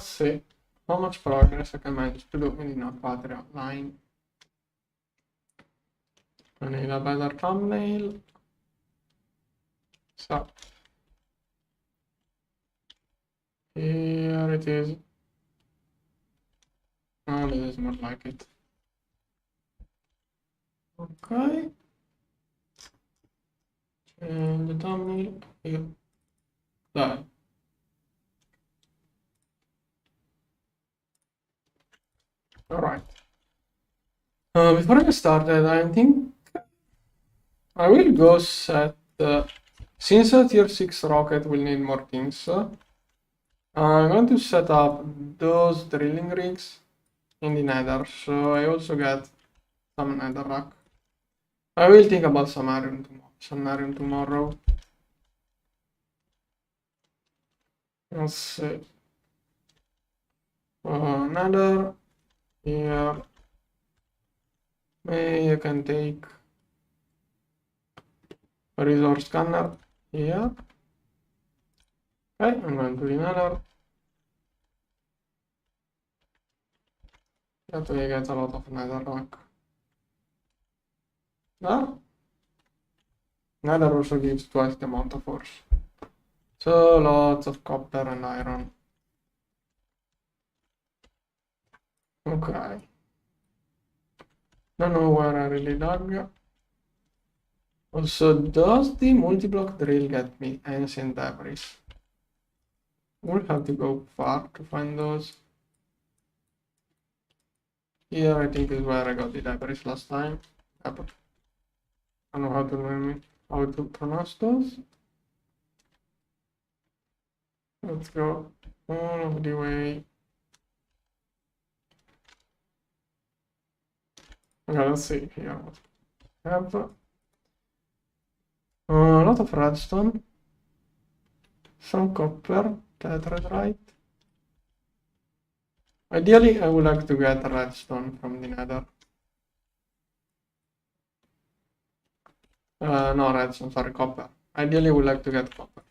let's see how much progress I can manage to do in the naquadria line. I need a better thumbnail. So here it is. Oh, this is more like it. Okay. And the thumbnail here. There. Alright. Before I get started, I think I will go set, since a tier 6 rocket will need more things, I'm going to set up those drilling rigs in the nether, so I also get some nether rock. I will think about some iron tomorrow. Let's see. Nether here. Maybe I can take a resource scanner here. Okay, I'm going to the nether. That way I get a lot of nether rock. There. Nether also gives twice the amount of ores. So lots of copper and iron. Okay. Don't know where I really dug. Also, does the multi-block drill get me ancient debris? We'll have to go far to find those. Here I think is where I got the debris last time. I don't know how to pronounce those. Let's go all of the way. Okay, let's see here. I have a lot of redstone, some copper, tetrahedrite. Ideally, I would like to get redstone from the nether. No, redstone, sorry, copper. Ideally, I would like to get copper.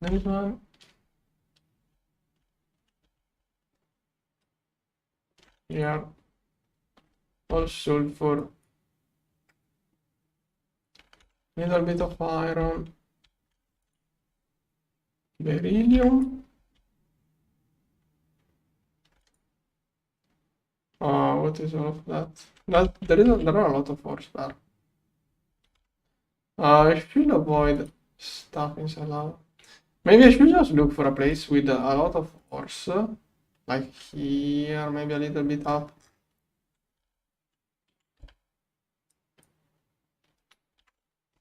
This one. Here. All sulfur. Little bit of iron. Beryllium. What is all of that? There are a lot of ores there. I should avoid stuff inside lava. Maybe I should just look for a place with a lot of ores, like here, maybe a little bit up.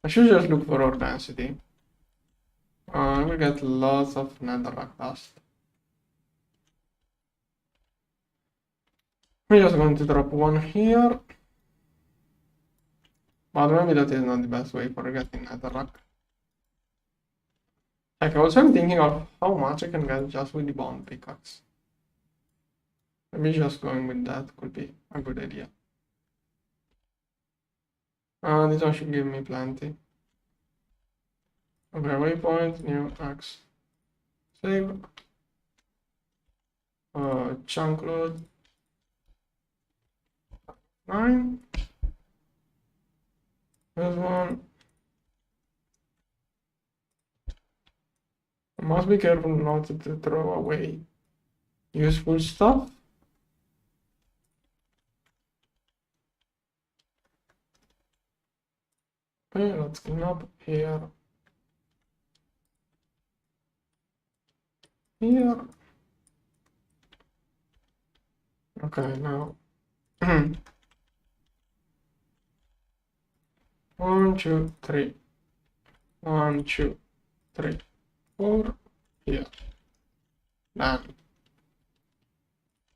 I should just look for ore density. I will get lots of netherrack dust. I'm just going to drop one here. But maybe that is not the best way for getting netherrack. Like, also I'm thinking of how much I can get just with the bone pickaxe. Maybe just going with that could be a good idea. This one should give me plenty. Okay, waypoint, new axe. Save. Chunk load. 9. This one. I must be careful not to throw away useful stuff. Okay, let's clean up here. Here. Okay, now. 1, 2, 3. 1, 2, 3, 4. Here. Done.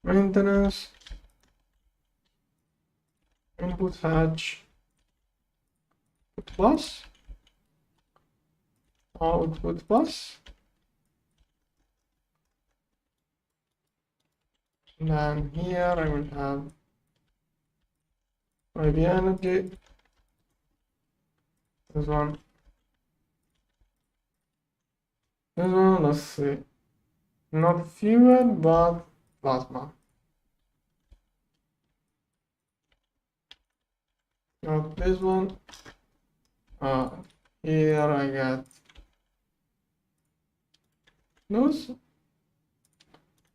Maintenance. Input hatch. Plus. Output plus. Then here I will have maybe energy. This one. This one, let's see. Not fuel, but plasma. Not this one. Here I get those.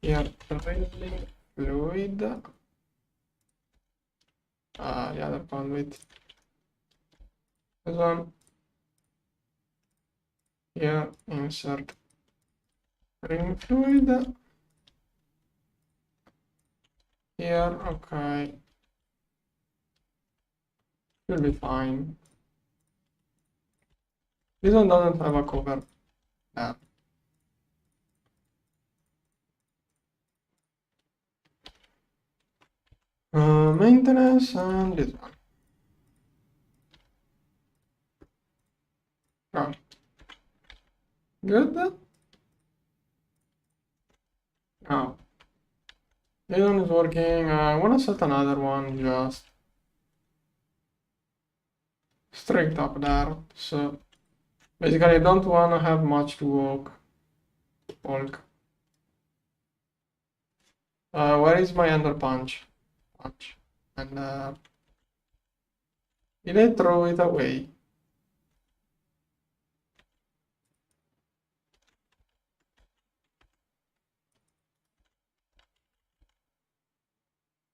Here, drilling fluid. The other conduit. This one. Here, insert ring fluid. Here, okay. Should be fine. This one doesn't have a cover there. Maintenance and this one. Oh. Good. Now, this one is working. I want to set another one just straight up there. So basically, I don't want to have much to walk. Where is my ender punch? And did I throw it away?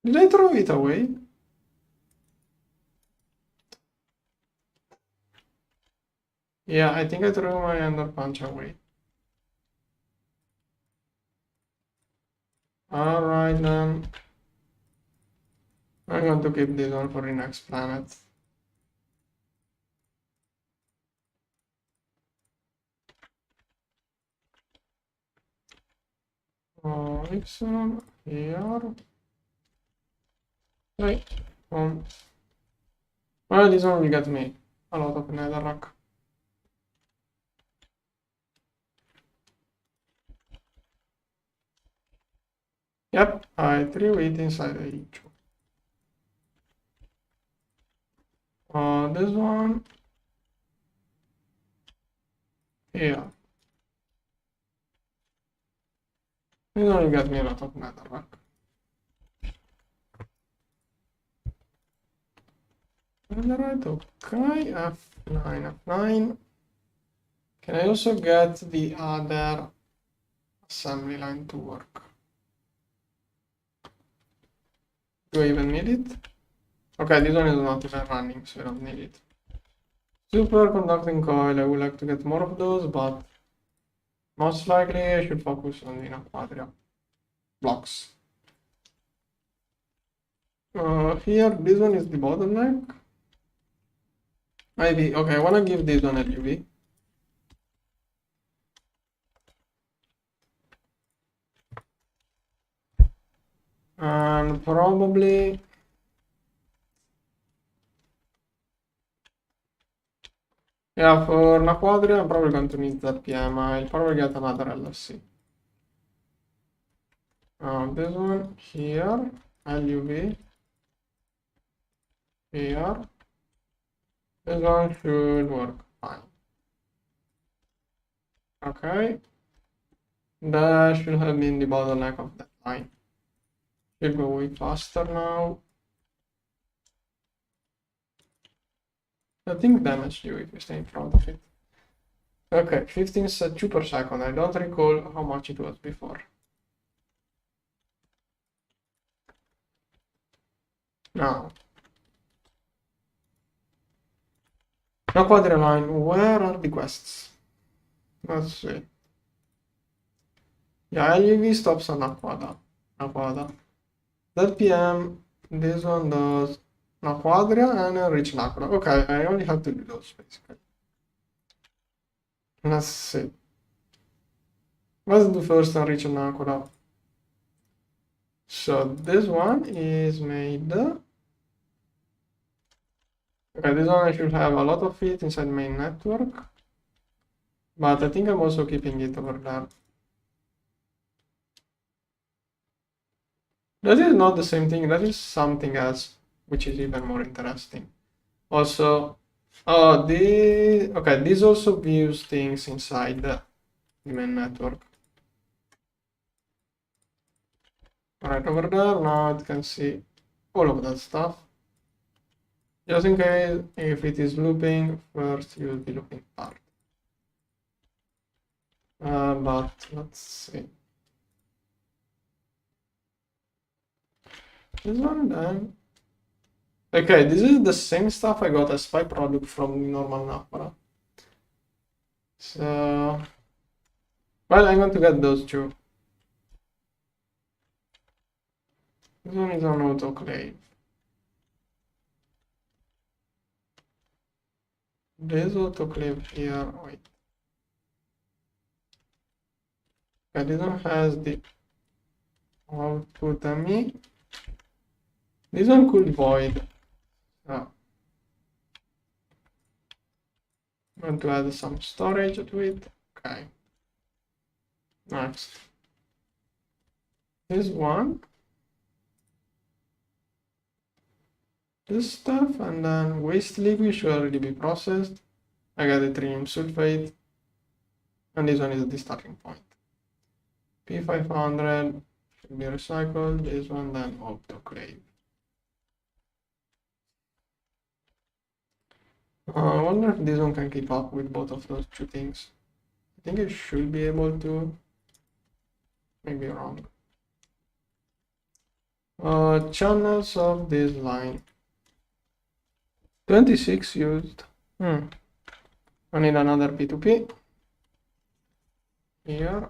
Did I throw it away? Yeah, I think I threw my ender punch away. Alright then. I'm going to keep this one for the next planet. Epsilon here. Right. Well, this one will get me a lot of netherrack. Yep, I threw it inside the each. This one here. This one will get me a lot of netherrack. Netherite, okay, F9, F9. Can I also get the other assembly line to work? Do I even need it? Okay, this one is not even running, so I don't need it. Superconducting coil, I would like to get more of those, but most likely I should focus on the naquadria blocks. Here, this one is the bottleneck. Maybe, okay, I want to give this one a UV. And probably yeah, for naquadria I'm probably going to need that PM. I'll probably get another LFC. This one here, LUV here. This one should work fine. Okay, that should have been the bottleneck of that line. Should go way faster now. I think damage you if you stay in front of it. Okay, 2 per second. I don't recall how much it was before. Now, naquadria line, where are the quests? Let's see. Yeah, LUV stops on naquadah. That PM, this one does naquadria and enriched naquadah. Okay, I only have to do those basically. Let's see. Let's do first enriched naquadah. So this one is made. Okay, this one I should have a lot of it inside main network. But I think I'm also keeping it over there. That is not the same thing, that is something else, which is even more interesting. Also, okay, this also views things inside the main network. Right over there, now it can see all of that stuff. Just in case, if it is looping, first use the looping part. But let's see. This one then. Okay, this is the same stuff I got as byproduct from the normal naquadah. So, well, I'm going to get those two. This one is on autoclave. This autoclave here, wait. Okay, this one has the output me. This one could void. I'm going to add some storage to it. Okay. Next. This one. This stuff, and then waste liquid should already be processed. I got yttrium sulfate, and this one is the starting point. P500 should be recycled. This one then autoclave. I wonder if this one can keep up with both of those two things. I think it should be able to. Maybe wrong. Channels of this line. 26 used. I need another P2P. Here.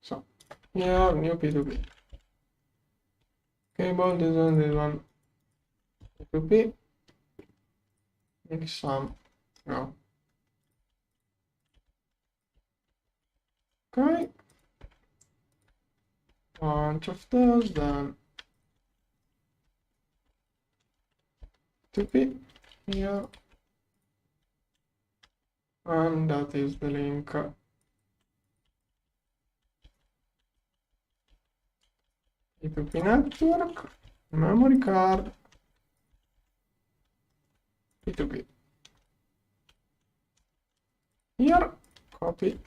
So, here, new P2P. Cable, this one. P2P. Make some. Go. Okay. Bunch of those, then. P2P here, and that is the link. P2P network, memory card, P2P. Here, copy,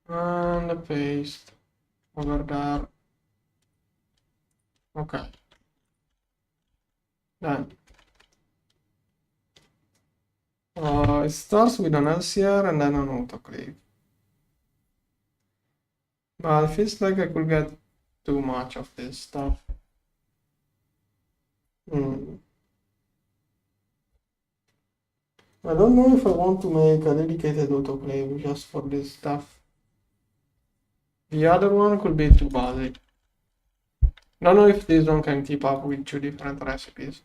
and paste over there. Okay. Done. It starts with an LCR and then an autoclave. But it feels like I could get too much of this stuff. I don't know if I want to make a dedicated autoclave just for this stuff. The other one could be too basic. Don't know if this one can keep up with two different recipes.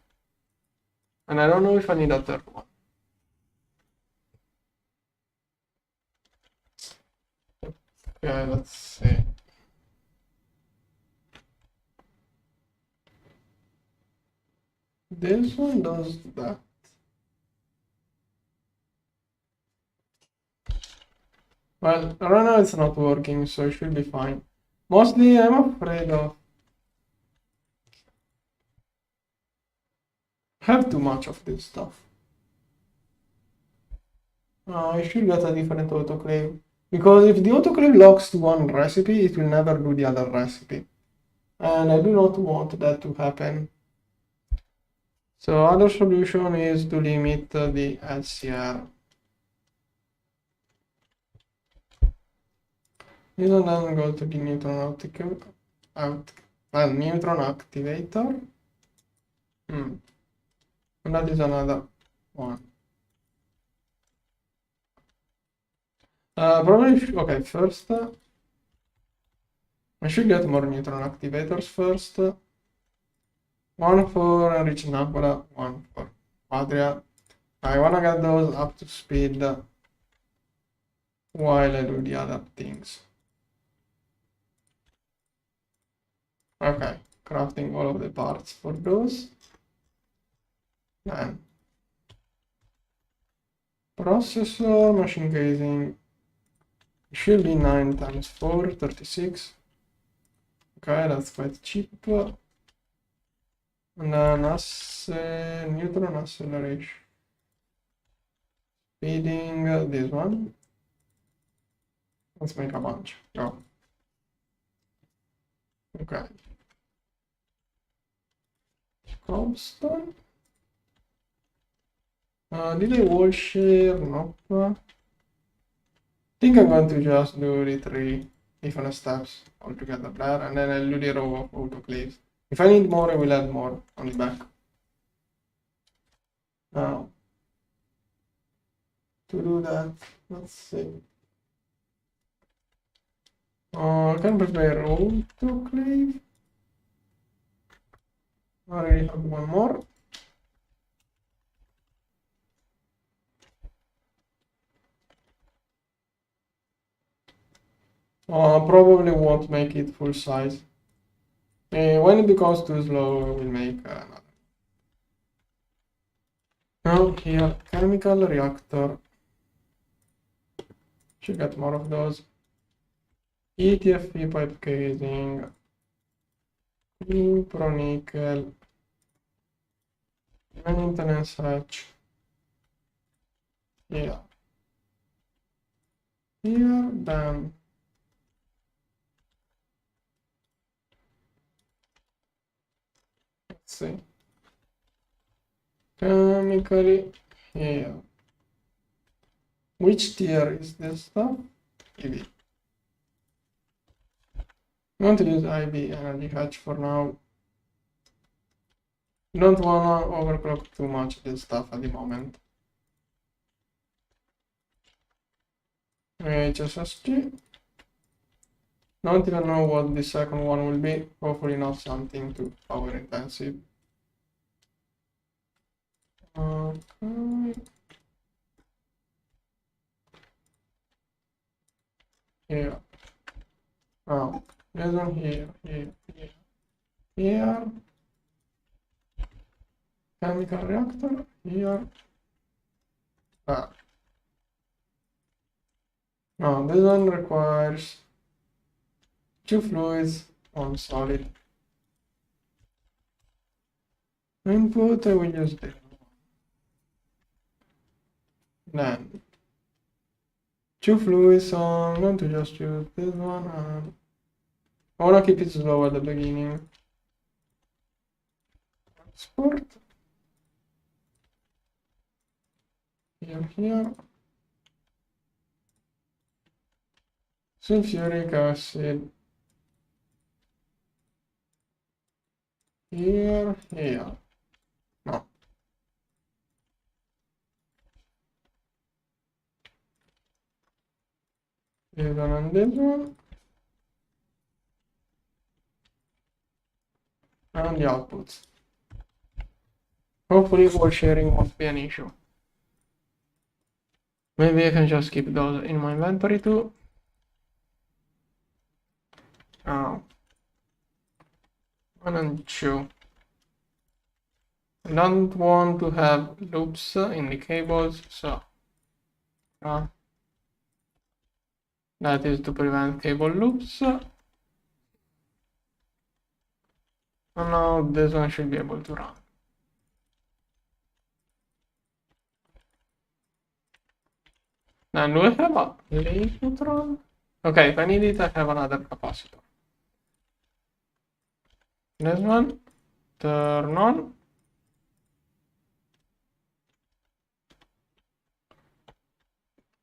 And I don't know if I need a third one. Okay, let's see. This one does that. Well, right now it's not working, so it should be fine. Mostly I'm afraid of have too much of this stuff. I should get a different autoclave, because if the autoclave locks to one recipe, it will never do the other recipe, and I do not want that to happen. So other solution is to limit the LCR. This one then go to the Neutron Neutron activator. And that is another one. Probably, okay, first, I should get more Neutron activators first. One for enriched naquadah, one for naquadria. I wanna get those up to speed while I do the other things. Okay, crafting all of the parts for those. Then processor, machine casing should be 9 times 4, 36. Okay, that's quite cheap. And then Neutron acceleration. feeding this one. Let's make a bunch. Go. Okay. Cobblestone. Did I wall share? Nope. I think I'm going to just do the 3 different steps altogether there, and then I'll do the row of autoclaves. If I need more, I will add more on the back. Now, to do that, let's see. I can prepare autoclave. I already have one more. Probably won't make it full size. When it becomes too slow, I will make another. Now here, chemical reactor. Should get more of those. ETFE pipe casing. Pro nickel. Maintenance hatch. Yeah. Here, then. Let's see. Chemically here. Which tier is this stuff? EV. I'm going to use IB energy hatch for now. Don't wanna overclock too much this stuff at the moment. HSSG. Don't even know what the second one will be. Hopefully not something too power intensive. Okay. Here. Oh, this one here. Here. Chemical reactor. Here. No, this one requires 2 fluids, 1 solid. Input, I will use this. Then 2 fluids, so I'm going to just use this one, and I want to keep it slow at the beginning. Export. Here. Sulfuric acid. Here. No. This one and this one. And the outputs. Hopefully wall sharing won't be an issue. Maybe I can just keep those in my inventory too. Oh. 1 and 2. I don't want to have loops in the cables, so that is to prevent cable loops. And now this one should be able to run. Then do I have a Neutron? Okay, if I need it, I have another capacitor. This one, turn on.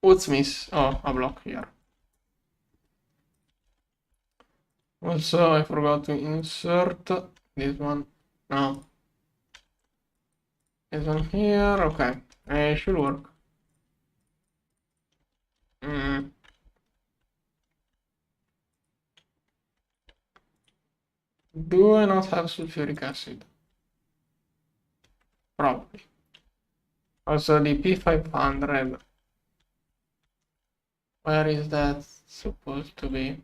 What's miss? Oh, a block here. Also, I forgot to insert this one. No. This one here. Okay, it should work. Do I not have sulfuric acid? Probably. Also, the P500. Where is that supposed to be?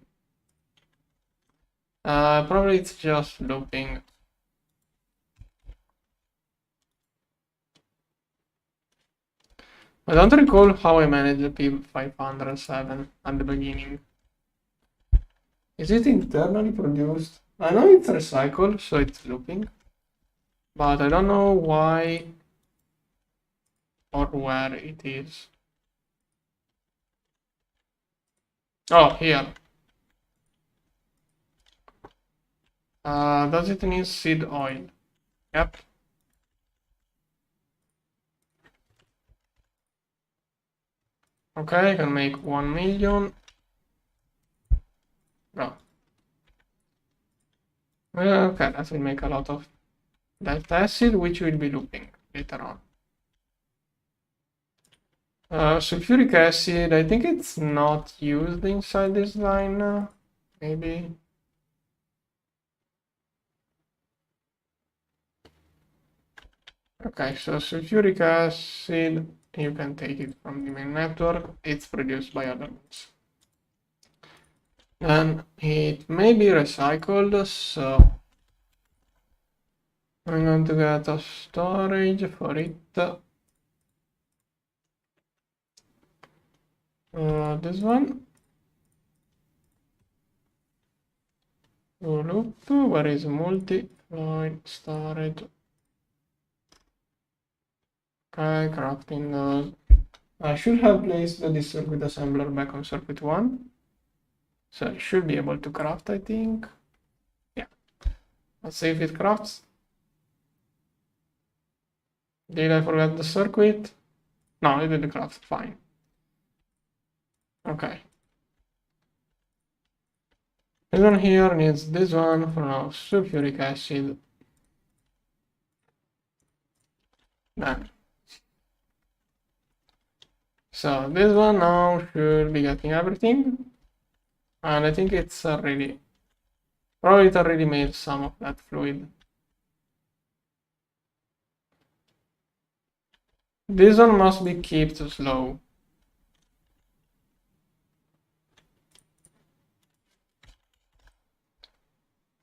Probably it's just looping. I don't recall how I managed the P507 at the beginning. Is it internally produced? I know it's recycled, so it's looping. But I don't know why or where it is. Oh, here. Does it need seed oil? Yep. Okay, I can make 1 million. No. Okay, that will make a lot of that acid, which we'll be looping later on. Sulfuric acid, I think it's not used inside this line, maybe. Okay, so sulfuric acid, you can take it from the main network, it's produced by other means. Then it may be recycled, so I'm going to get a storage for it. This one. Loop, where is multi-fluid storage? Okay, crafting those. I should have placed this circuit assembler back on circuit 1. So I should be able to craft, I think. Yeah. Let's see if it crafts. Did I forget the circuit? No, it didn't craft. Fine. Okay. This one here needs this one for now. Sulfuric acid. Then. So this one now should be getting everything. And I think it's already, probably it already made some of that fluid. This one must be kept slow.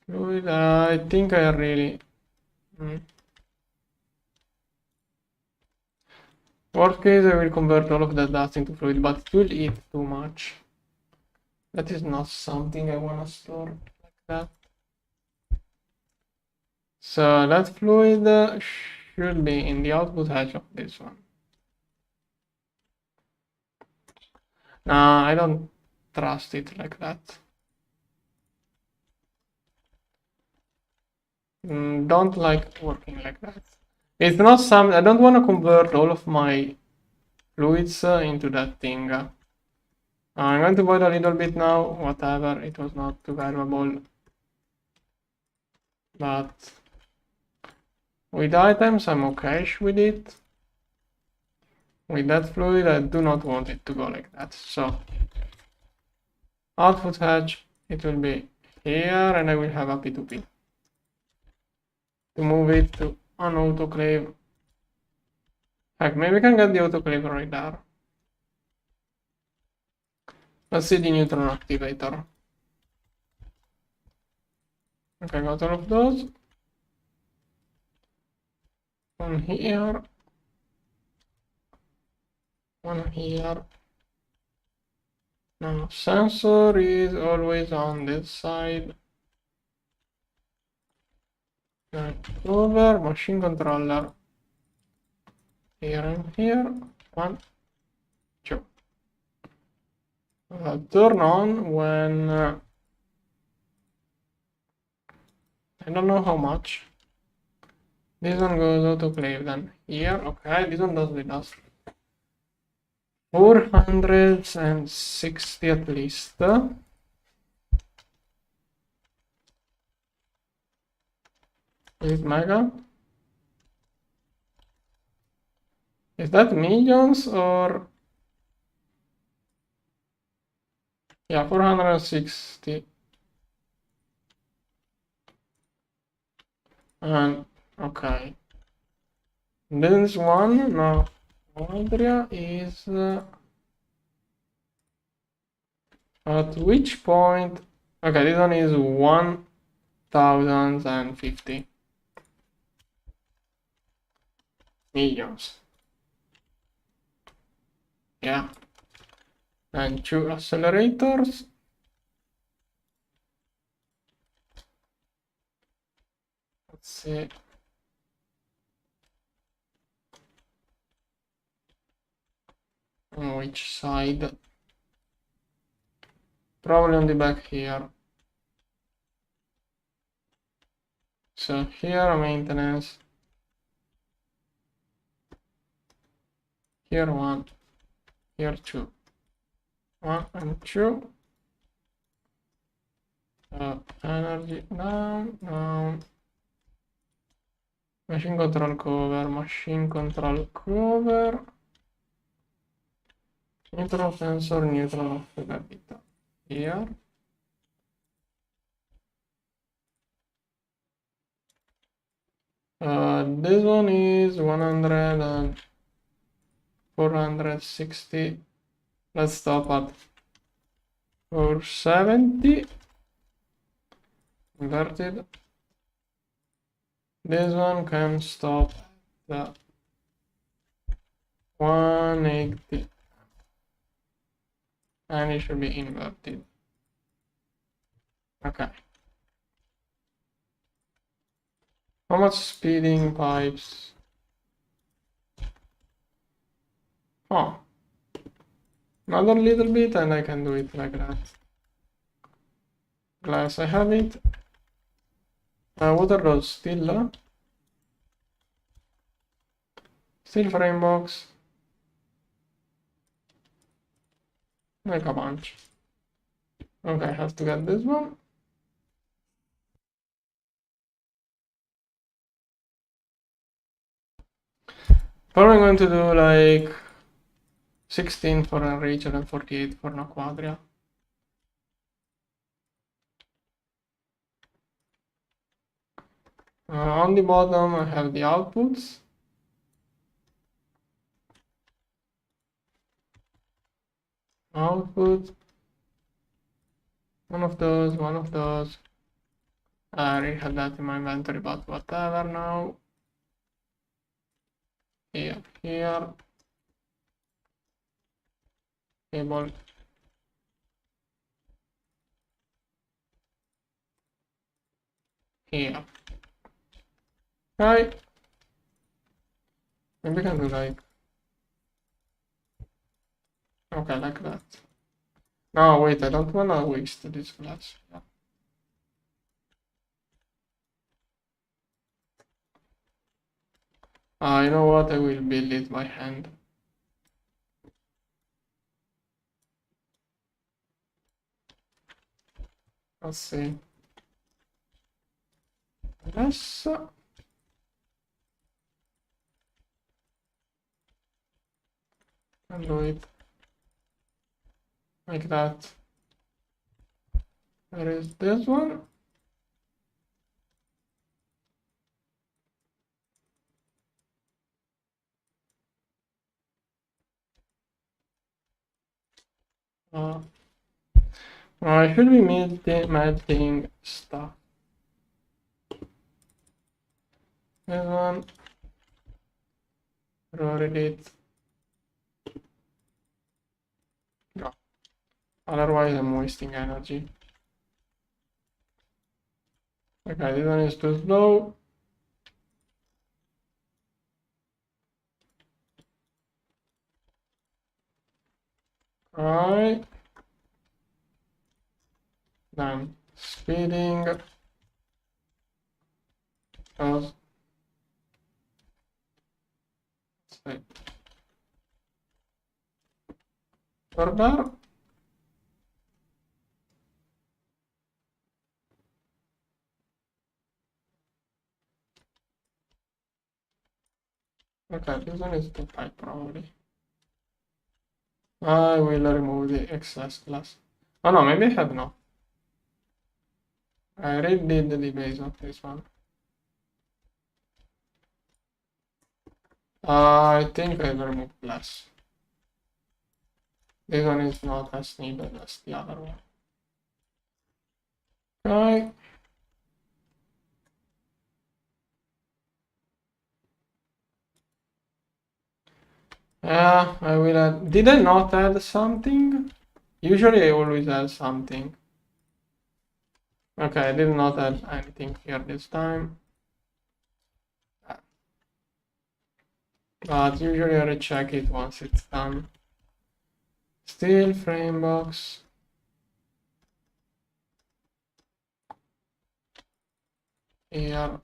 Fluid, I think I really... Worst case, I will convert all of that dust into fluid, but it will eat too much. That is not something I want to store like that. So that fluid should be in the output hatch of this one. Nah, I don't trust it like that. Don't like working like that. It's not some. I don't want to convert all of my fluids into that thing. I'm going to void a little bit now. Whatever, it was not too valuable. But with items, I'm okay with it. With that fluid, I do not want it to go like that. So output hatch, it will be here, and I will have a P2P to move it to an autoclave. Heck, maybe we can get the autoclave right there. Let's see the Neutron activator. Okay, got all of those. One here. One here. Now, sensor is always on this side. Then over, machine controller. Here and here. 1, 2. Turn on when I don't know how much. This one goes autoclave then here. Okay, this one does with us 460 at least. Is it mega? Is that millions or? Yeah, 460. And okay. This one, no. Naquadria is at which point? Okay, this one is 1050 millions. Yeah. And 2 accelerators. Let's see. On which side? Probably on the back here. So here maintenance. Here 1. Here 2. 1 and 2. Energy down. Machine control cover. Neutron sensor, neutron activator. Here. This one is 100 and 460. Let's stop at 470. Inverted. This one can stop at 180. And it should be inverted. Okay. How much speeding pipes? Oh. Another little bit and I can do it like that. Glass, I have it. What are those? Still? Still frame box. Like a bunch. Okay, I have to get this one. Probably going to do like 16 for enriched and 48 for naquadria. On the bottom I have the outputs. Output. One of those. I already had that in my inventory, but whatever now. Here. Cable. Here. Right. Maybe I can do like. Okay, like that. No, wait, I don't wanna waste this glass. Yeah. You know what? I will build it by hand. Let's see. Yes. And do it like that. There is this one. I should be melting stuff. This one. Rotate it. No. Otherwise, I'm wasting energy. Okay, this one is too slow. Alright. Then speeding. Goes. Further. Okay, this one is too tight probably. I will remove the excess glass. Oh no, maybe I have no. I already did the base of this one. I think I will remove glass. This one is not as needed as the other one. Okay. I will add. Did I not add something? Usually I always add something. Okay, I did not add anything here this time. But usually I recheck it once it's done. Still frame box. here.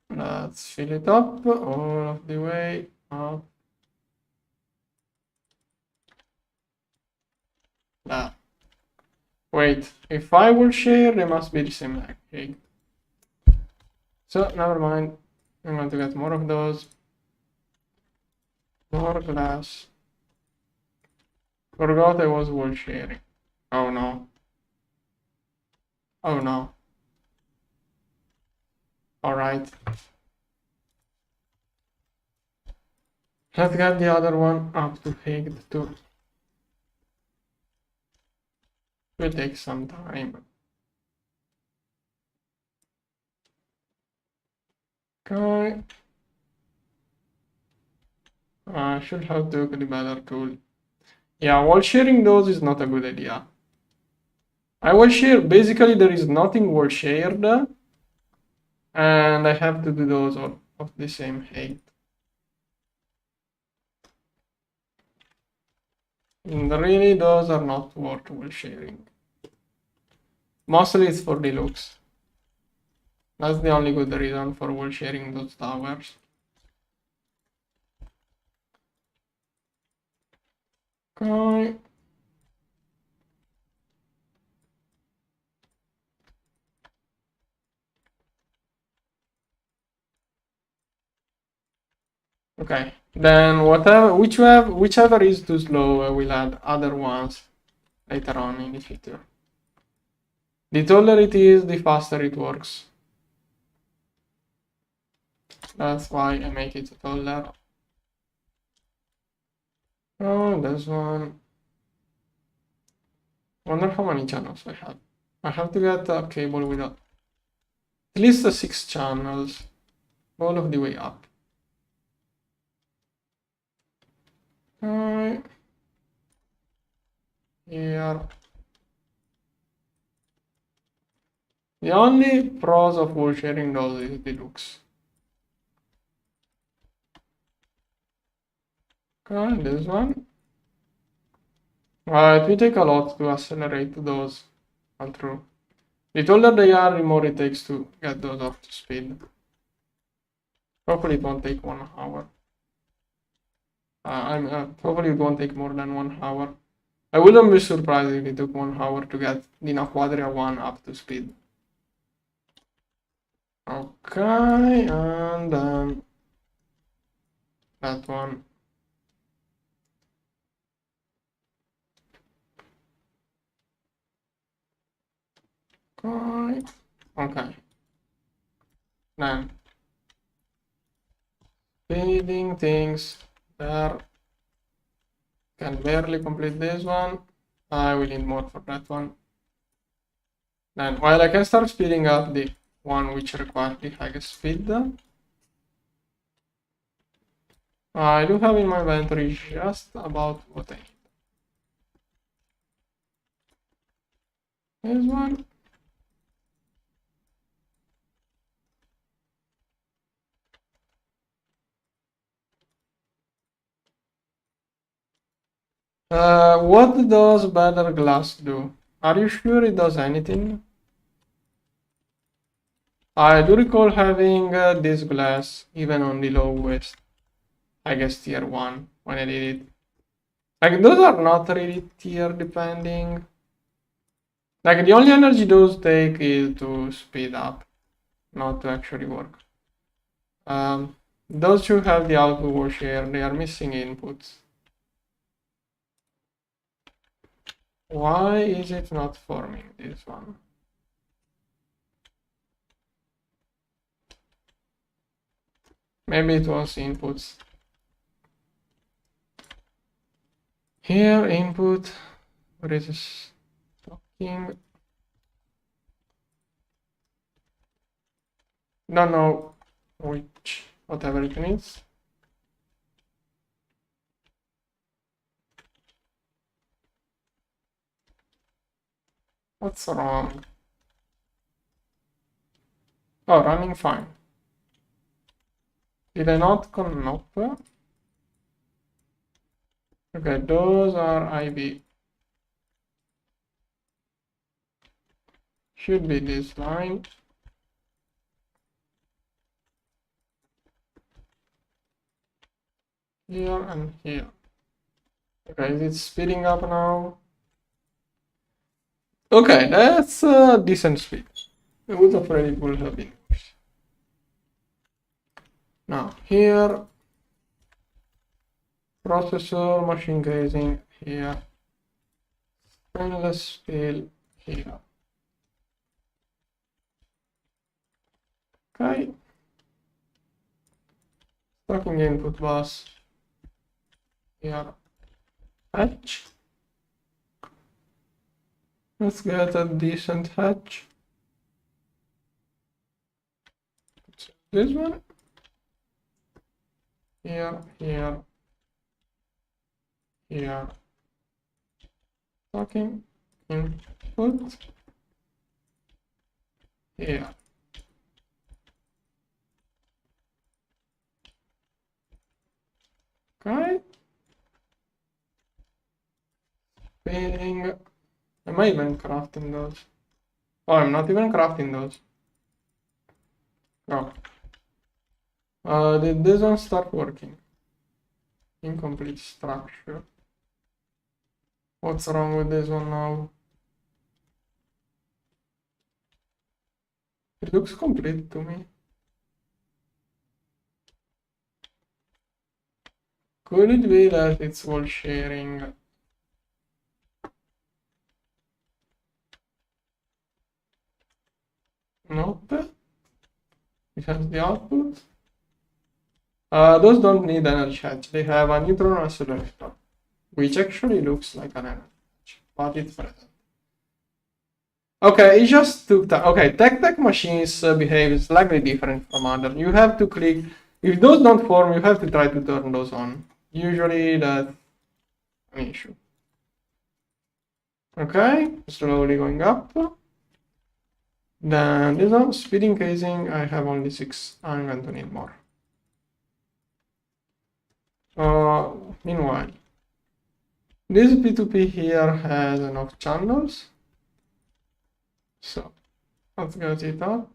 Let's fill it up all of the way up. Nah. Wait, if I will share, they must be the same egg. So, never mind. I'm going to get more of those. More glass. Forgot I was wool sharing. Oh no. Oh no. Alright. Let's get the other one up to baked too. Will take some time. Okay. I should have took the better tool. Yeah, wall sharing those is not a good idea. I will share, basically there is nothing wall shared, and I have to do those all of the same height. And really those are not worth wall sharing. Mostly it's for the looks. That's the only good reason for wall sharing those towers. Okay. Okay, then whichever is too slow, we'll add other ones later on in the future. The taller it is, the faster it works. That's why I make it taller. Oh, there's one. Wonder how many channels I have. I have to get a cable with at least 6 channels all of the way up. Here. The only pros of wall sharing those is the looks. Okay, this one. It will take a lot to accelerate those all through. The taller they are, the more it takes to get those up to speed. Hopefully it won't take 1 hour. Hopefully it won't take more than 1 hour. I wouldn't be surprised if it took 1 hour to get the naquadria 1 up to speed. Okay, and then that one. Okay. Then speeding things there. Can barely complete this one. I will need more for that one. Then while I can start speeding up the one which requires the highest speed, I do have in my inventory just about what I need. This one. What does better glass do? Are you sure it does anything? I do recall having this glass even on the lowest, I guess tier 1 when I did it. Like those are not really tier depending. Like the only energy those take is to speed up, not to actually work. Those two have the output wall share, they are missing inputs. Why is it not forming this one? Maybe it was inputs. Here, input, what is this? Talking. Don't know which, whatever it means. What's wrong? Oh, running fine. Did I not connect? Okay, those are IV. should be this line. Here and here. Okay, is it speeding up now? Okay, that's a decent speed. I was afraid it would have been worse. Now here, processor, machine casing here, stainless steel here. Okay, stacking input bus here, hatch. Let's get a decent hatch. This one. Here, here, here. Stacking input here. Okay. Speeding. Am I even crafting those? Oh, I'm not even crafting those. Oh. Did this one start working? Incomplete structure. What's wrong with this one now? It looks complete to me. Could it be that it's all sharing? Nope. It has the output. Those don't need energy hatch. They have a neutron accelerator, which actually looks like an energy hatch, but it's present. Okay, it just took time. Okay, tech machines behave slightly different from other. You have to click. If those don't form, you have to try to turn those on. Usually that's an issue. Okay, slowly going up. Then this one, speeding casing, I have only 6. I'm going to need more. Meanwhile, this P2P here has enough channels. So let's get it up.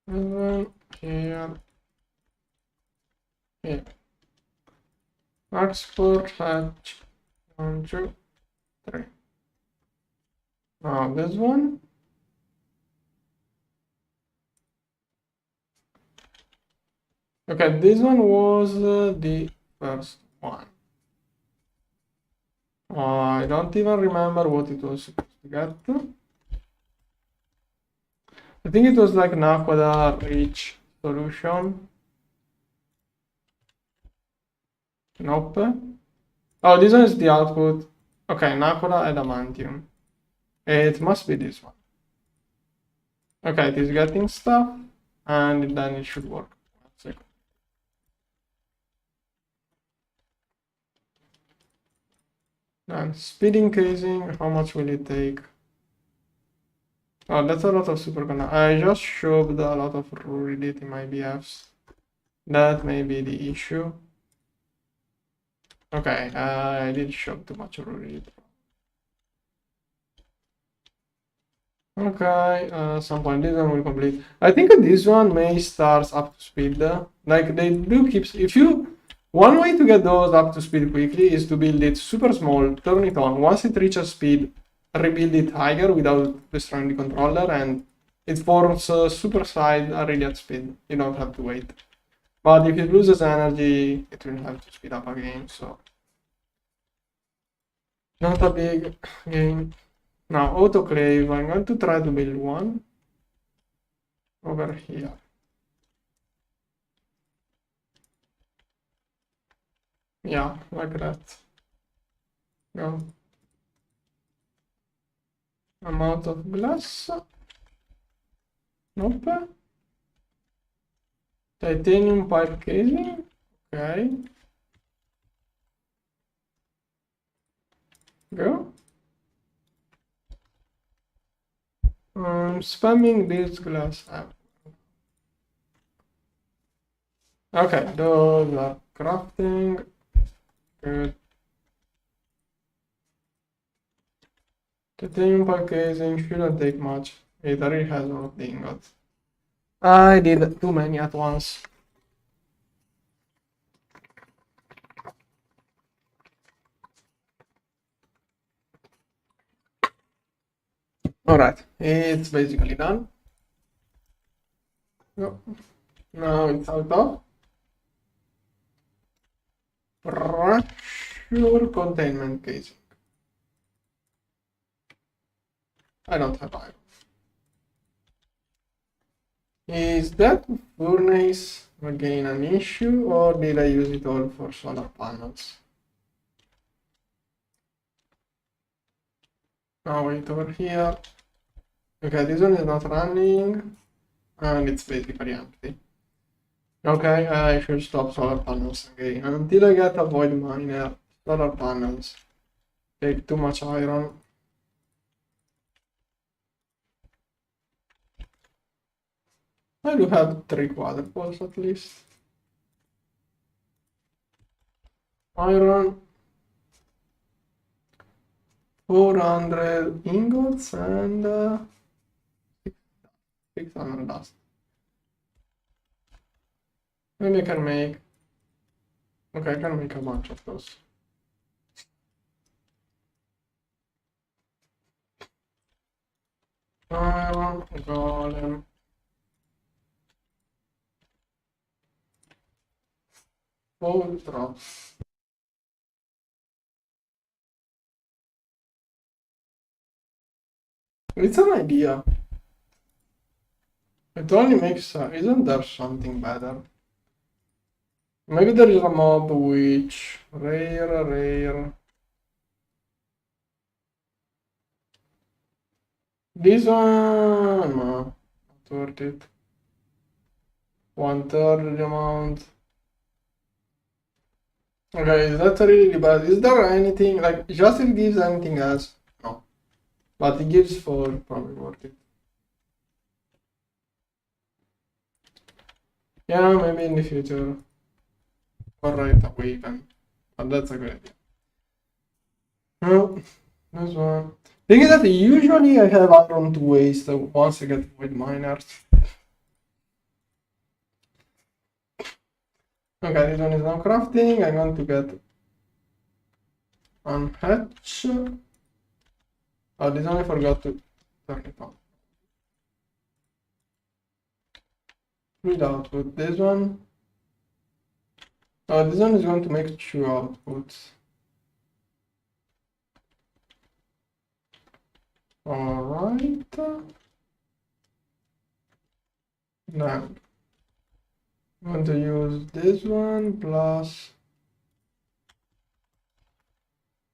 And then here. Export hatch 1, 2, 3. Now this one. Okay, this one was the first one. I don't even remember what it was supposed to get. I think it was like naquadah rich solution. Nope. Oh, this one is the output. Okay, naquadah adamantium. It must be this one. Okay, it is getting stuff, and then it should work. 1 second. Then speeding casing, how much will it take? Oh, that's a lot of superconductor. I just shoved a lot of rurality in my BFs. That may be the issue. Okay, I did shove too much rurality. Okay, some point this one will complete. I think this one may start up to speed. Like they do keep. If you one way to get those up to speed quickly is to build it super small, turn it on. Once it reaches speed, rebuild it higher without destroying the controller, and it forms super side really at speed. You don't have to wait. But if it loses energy, it will have to speed up again. So not a big gain. Now autoclave, I'm going to try to build one over here. Yeah, like that. Go. Amount of glass. Nope. Titanium pipe casing. Okay. Go. Spamming this glass up. Okay, those are crafting. Good. Titanium pipe casing shouldn't take much. It already has one of the ingots. I did too many at once. Alright, it's basically done. Yep. Now it's out of pressure containment casing. I don't have iron. Is that furnace again an issue, or did I use it all for solar panels? Now wait over here. Okay, this one is not running, and it's basically empty. Okay, I should stop solar panels again until I get a void miner. Solar panels take too much iron. I do have 3 quadruples at least. Iron, 400 ingots, and 600 dust. Maybe I can make. Okay, I can make a bunch of those. Iron, golem. Ultra. It's an idea. It only makes. Isn't there something better? Maybe there is a mob which rare. This one, no, not worth it. 1/3 the amount. Okay, is that really bad? Is there anything like just it gives anything else? No, but it gives 4, probably worth it. Yeah, maybe in the future. Or right away even. But that's a good idea. No, this one. Thing is that usually I have iron to waste once I get with miners. Okay, this one is now crafting. I'm going to get unhatch. Oh, this one I forgot to turn it on. Read output. This one. Oh, this one is going to make 2 outputs. Alright. Now I'm going to use this one plus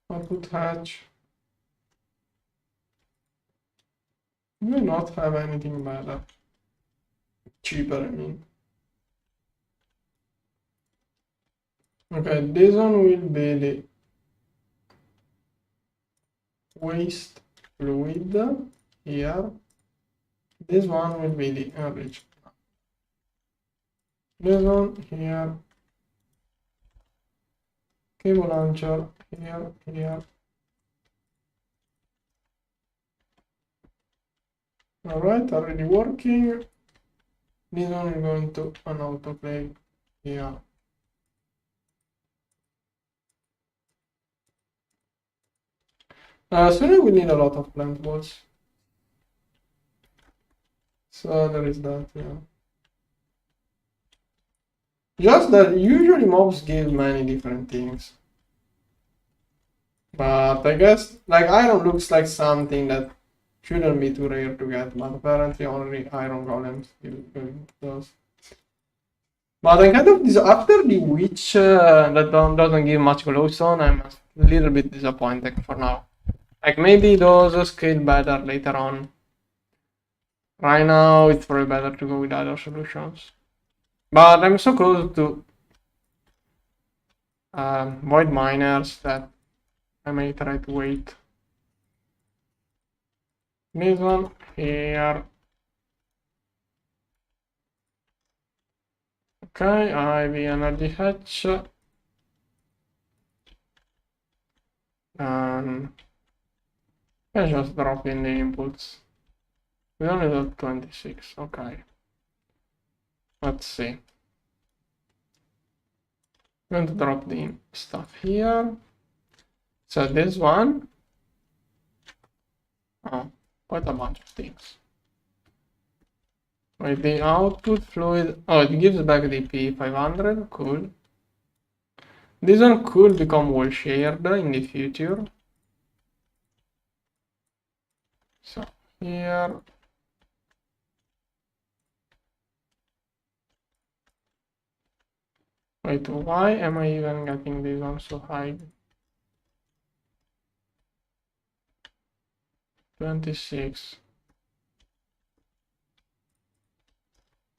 output hatch. Do not have anything better. Cheaper, I mean. Okay, this one will be the waste fluid here. This one will be the enriched. This one here. Cable launcher here. Alright, already working. This one is going to an autoclave here. Soon we need a lot of plant balls. So there is that, yeah. Just that usually mobs give many different things. But I guess like iron looks like something that shouldn't be too rare to get, but apparently only iron golems give those. But I'm kind of after the witch that doesn't give much glowstone, I'm a little bit disappointed for now. Like maybe those scale better later on. Right now it's probably better to go with other solutions. But I'm so close to void miners that I may try to wait. This one here. Okay, IV energy hatch. And let's just drop in the inputs. We only got 26, okay. Let's see. I'm going to drop the stuff here. So this one, oh, quite a bunch of things. With the output fluid, oh, it gives back the P500, cool. This one could become wall shared in the future. So here. Wait, why am I even getting this one so high? 26.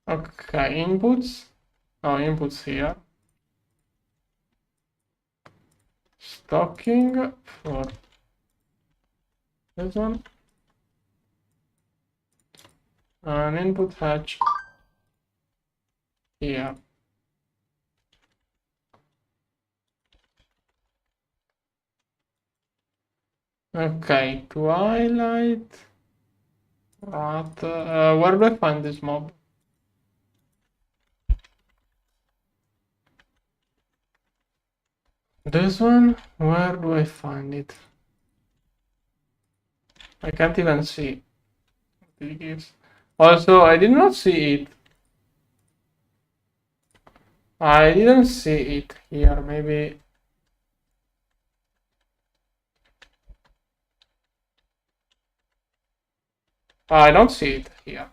Okay, inputs. Oh, inputs here. Stocking for this one. An input hatch here. Okay, twilight. What? Where do I find this mob? This one? Where do I find it? I can't even see what it gives. Also, I did not see it. I didn't see it here. Maybe. I don't see it here.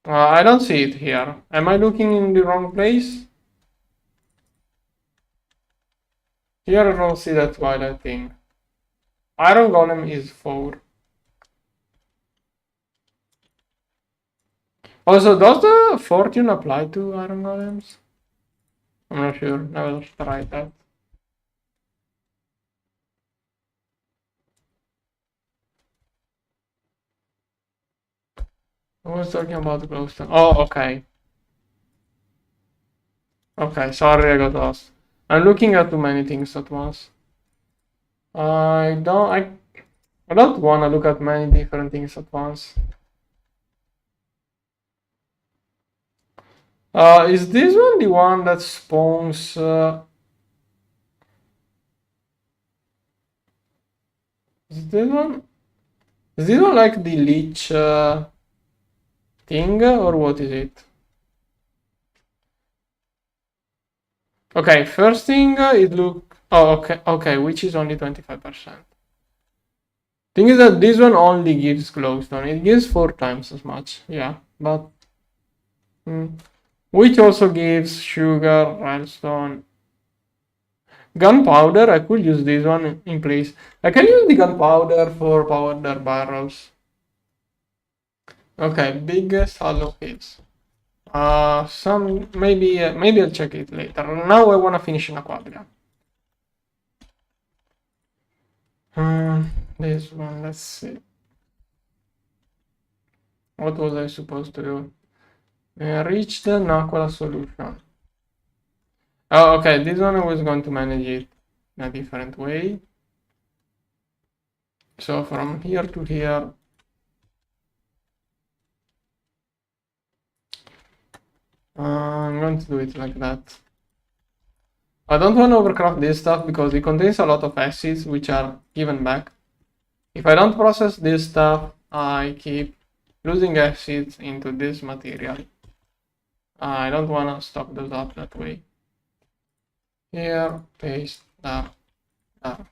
I don't see it here. Am I looking in the wrong place? Here I don't see that twilight thing. Iron Golem is 4. Also, does the fortune apply to Iron Golems? I'm not sure. Never tried that. I was talking about the glowstone. Oh, okay. Okay, sorry, I got lost. I'm looking at too many things at once. I don't want to look at many different things at once. Is this one the one that spawns? Is this one? Is this one like the leech thing, or what is it? Okay, first thing it look. Oh, okay, which is only 25%. Thing is that this one only gives glowstone. It gives 4 times as much. Yeah, but which also gives sugar, redstone, gunpowder. I could use this one in place. I can use the gunpowder for powder barrels. Okay, big hollow hits. Some maybe I'll check it later. Now I wanna finish naquadria. This one, let's see. What was I supposed to do? Reach the naquadah solution. Oh, okay, this one I was going to manage it in a different way. So from here to here. I'm going to do it like that. I don't want to overcraft this stuff because it contains a lot of acids which are given back. If I don't process this stuff, I keep losing acids into this material. I don't want to stock those up that way. Here, paste, there, there.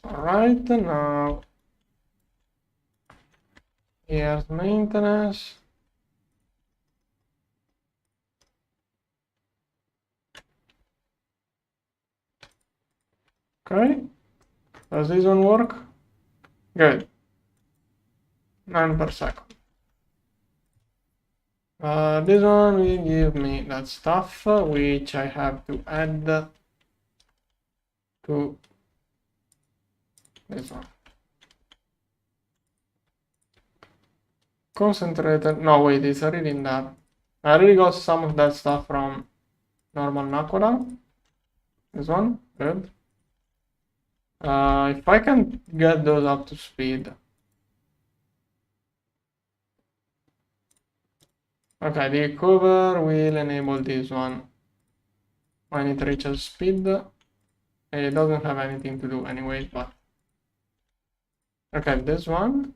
Alright, now here's maintenance. Okay, does this one work? Good. 9 per second. This one will give me that stuff, which I have to add to this one. concentrator. No, wait, it's already in there. I already got some of that stuff from normal naquadah. This one, good. If I can get those up to speed. Okay, the cover will enable this one when it reaches speed. It doesn't have anything to do anyway, but okay, this one.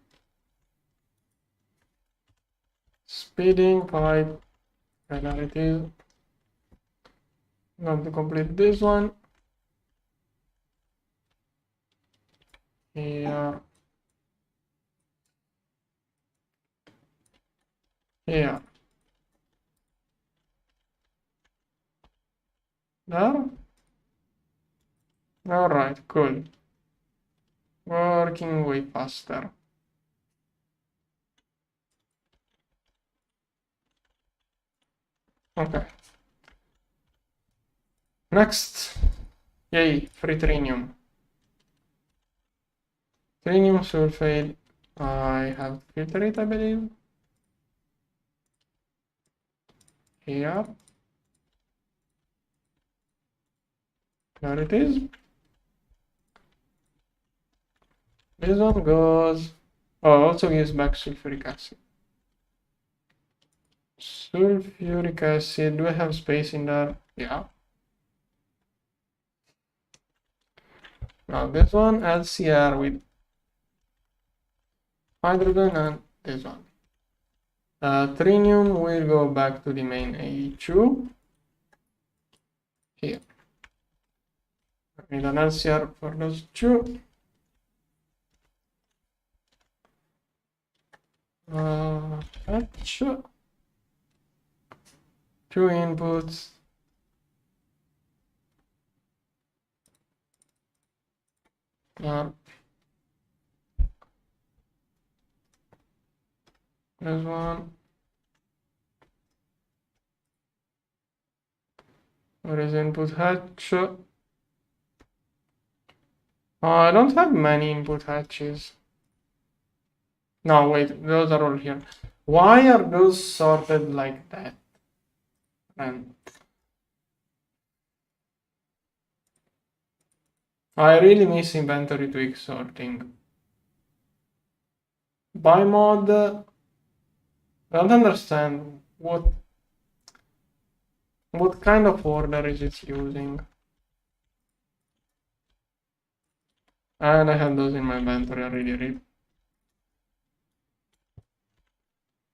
Speeding pipe, and there it is. I'm going to complete this one. Here. Here. There. Alright, cool. Working way faster. Okay. Next. Yay, free trinium. Trinium sulfate. I have filtered it, I believe. Here. There it is. This one goes. Oh, also gives back sulfuric acid. Sulfuric acid. Do I have space in there? Yeah. Now this one LCR with hydrogen and this one. Trinium will go back to the main A2 here. I need an LCR for those two. Two inputs. This one. Where is input hatch? I don't have many input hatches. No, wait, those are all here. Why are those sorted like that? And I really miss inventory tweak sorting. By mod, I don't understand what kind of order is it using. And I have those in my inventory already.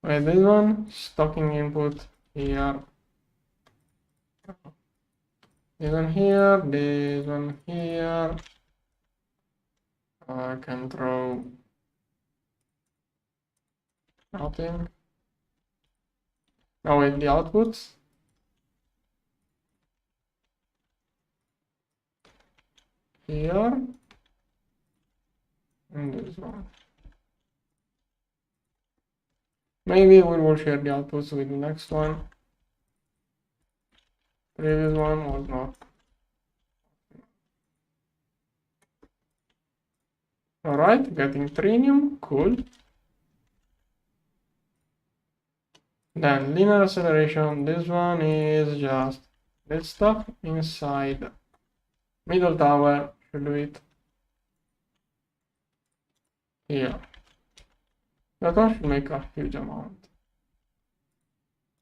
Wait, this one, stocking input here. This one here, this one here. I can throw nothing. Now wait, the outputs. Here. And this one. Maybe we will share the outputs with the next one. Previous one was not. Alright, getting trinium, cool. Then linear acceleration, this one is just this stuff inside middle tower, should do it here. That one should make a huge amount.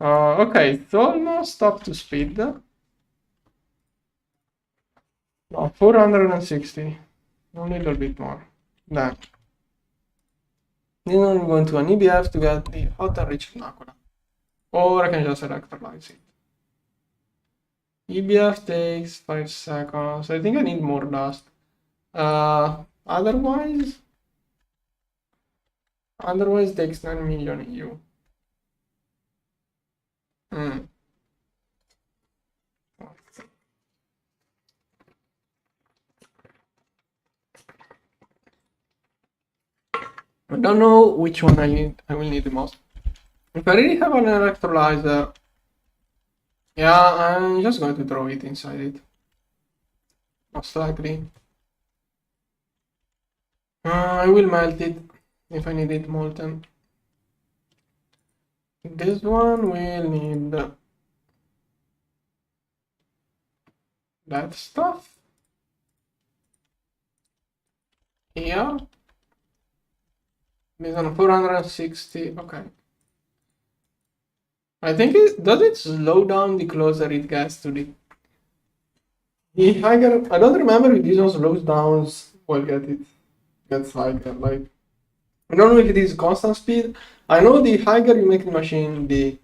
Okay, it's almost up to speed. No, 460, a little bit more. Then I'm going to an EBF to get the hot enriched naquadah. Or I can just electrolyze it. EBF takes 5 seconds. I think I need more dust. Otherwise takes 9 million EU. I don't know which one I will need the most. If I really have an electrolyzer, yeah, I'm just going to throw it inside it. Most likely. I will melt it if I need it molten. This one will need that stuff here. This one 460. Okay. I think does it slow down the closer it gets to the higher? I don't remember if this one slows down while gets higher. Like I don't know if it is constant speed. I know the higher you make the machine, the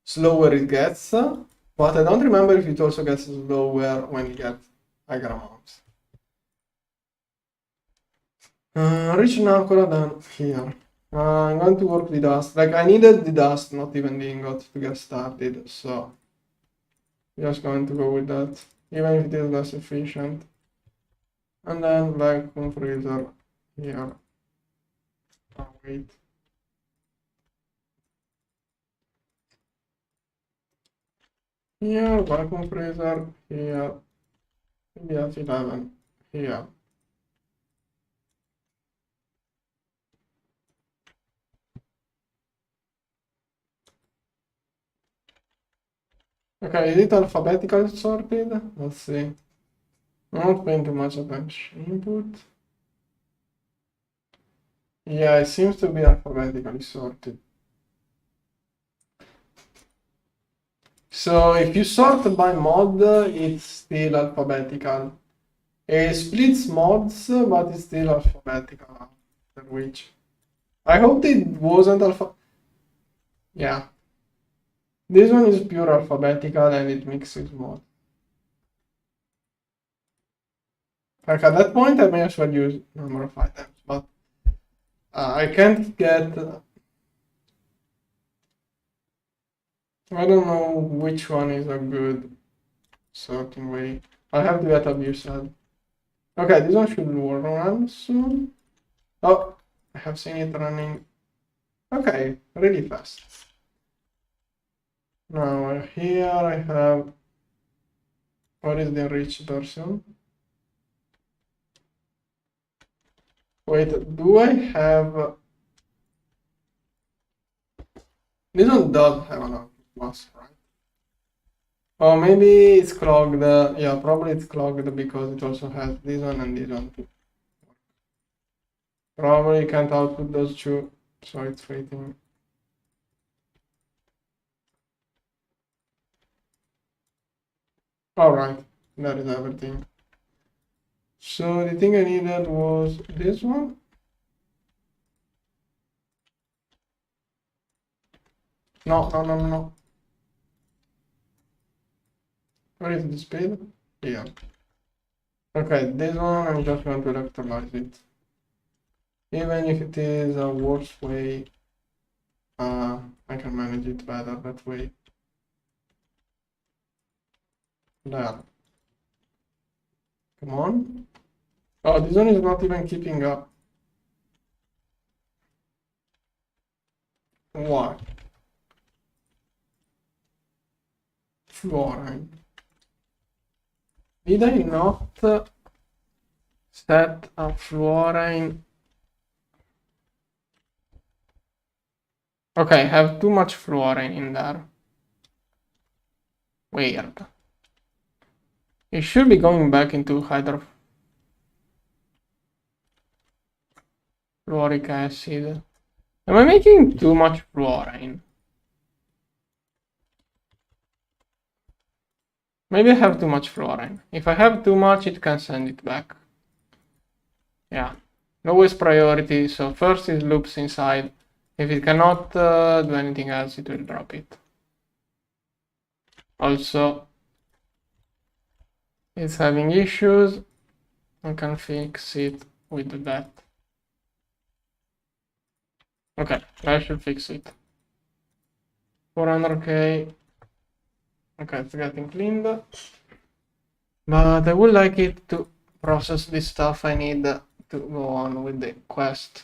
slower it gets, but I don't remember if it also gets slower when you get higher amounts. Reach naquadah then here. I'm going to work the dust. Like I needed the dust, not even the ingot to get started, so just going to go with that, even if it is less efficient. And then vacuum freezer here. Oh, wait. Here, vacuum freezer, here, F11, here. Okay, is it alphabetical sorted? Let's see. Not paying too much attention. Input. Yeah, it seems to be alphabetically sorted. So if you sort by mod, it's still alphabetical. It splits mods, but it's still alphabetical after which. I hope it wasn't alpha. Yeah. This one is pure alphabetical and it mixes mods. Like at that point, I may as well use number of items, but I can't get. I don't know which one is a good sorting way. I'll have to get abuse said. Okay, this one should run soon. Oh, I have seen it running. Okay, really fast. Now here I have. What is the enriched version? Wait, do I have? This one does have an output plus, right? Oh, maybe it's clogged. Yeah, probably it's clogged because it also has this one and this one too. Probably can't output those two, so it's waiting. Alright, that is everything. So the thing I needed was this one. No. Where is the speed? Here. Okay, this one I'm just going to electrolyze it. Even if it is a worse way, I can manage it better that way. There. Come on. Oh, this one is not even keeping up. Why? Fluorine. Did I not set a fluorine? Okay, I have too much fluorine in there. Weird. It should be going back into hydrofluoric acid. Am I making too much fluorine? Maybe I have too much fluorine. If I have too much, it can send it back. Yeah, lowest priority. So first it loops inside. If it cannot do anything else, it will drop it. Also, it's having issues. I can fix it with that. Okay, I should fix it. 400k. Okay, it's getting cleaned. But I would like it to process this stuff. I need to go on with the quest.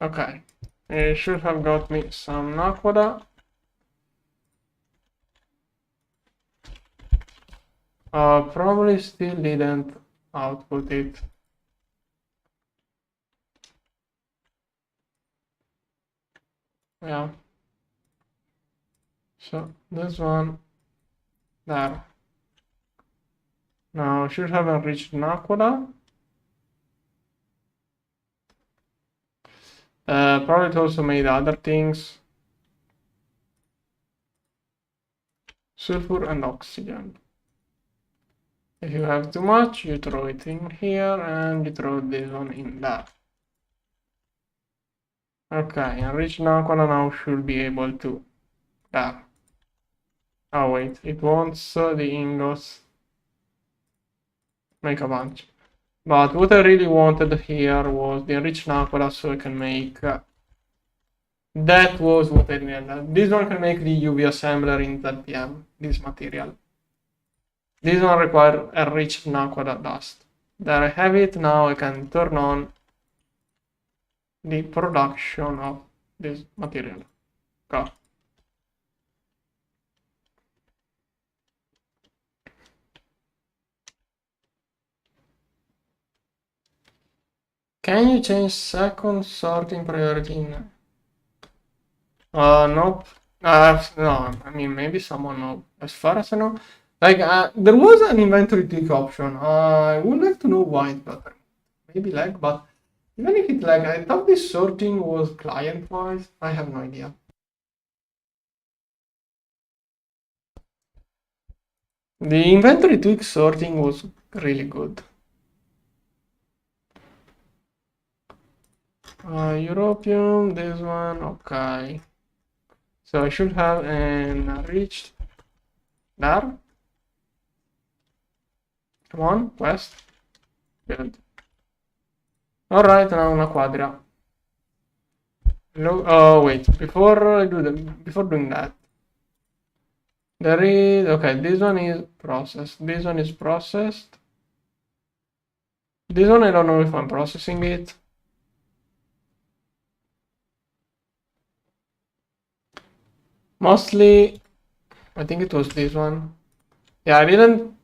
Okay, it should have got me some naquadah. Probably still didn't output it. Yeah. So this one there. Now should have enriched naquadah. Probably it also made other things. Sulfur and oxygen. If you have too much, you throw it in here and you throw this one in there. Okay, enriched naquadah now should be able to there. Oh wait, it wants the ingots. Make a bunch. But what I really wanted here was the enriched naquadah so I can make that was what I needed. This one can make the UV assembler in ZPM, this material. This one requires enriched naquadah dust. There I have it. Now I can turn on the production of this material. Go. Can you change second sorting priority in? Nope. No, I mean, maybe someone knows. As far as I know, like, there was an inventory tick option. I would like to know why it got maybe lag, but even if it lag, I thought this sorting was client-wise. I have no idea. The inventory tweak sorting was really good. European, this one, okay. So I should have an enriched there. Come on, west. Good. Alright, now naquadria. Oh wait, before doing that. There is okay, this one is processed. This one is processed. This one I don't know if I'm processing it. Mostly I think it was this one. Yeah, I didn't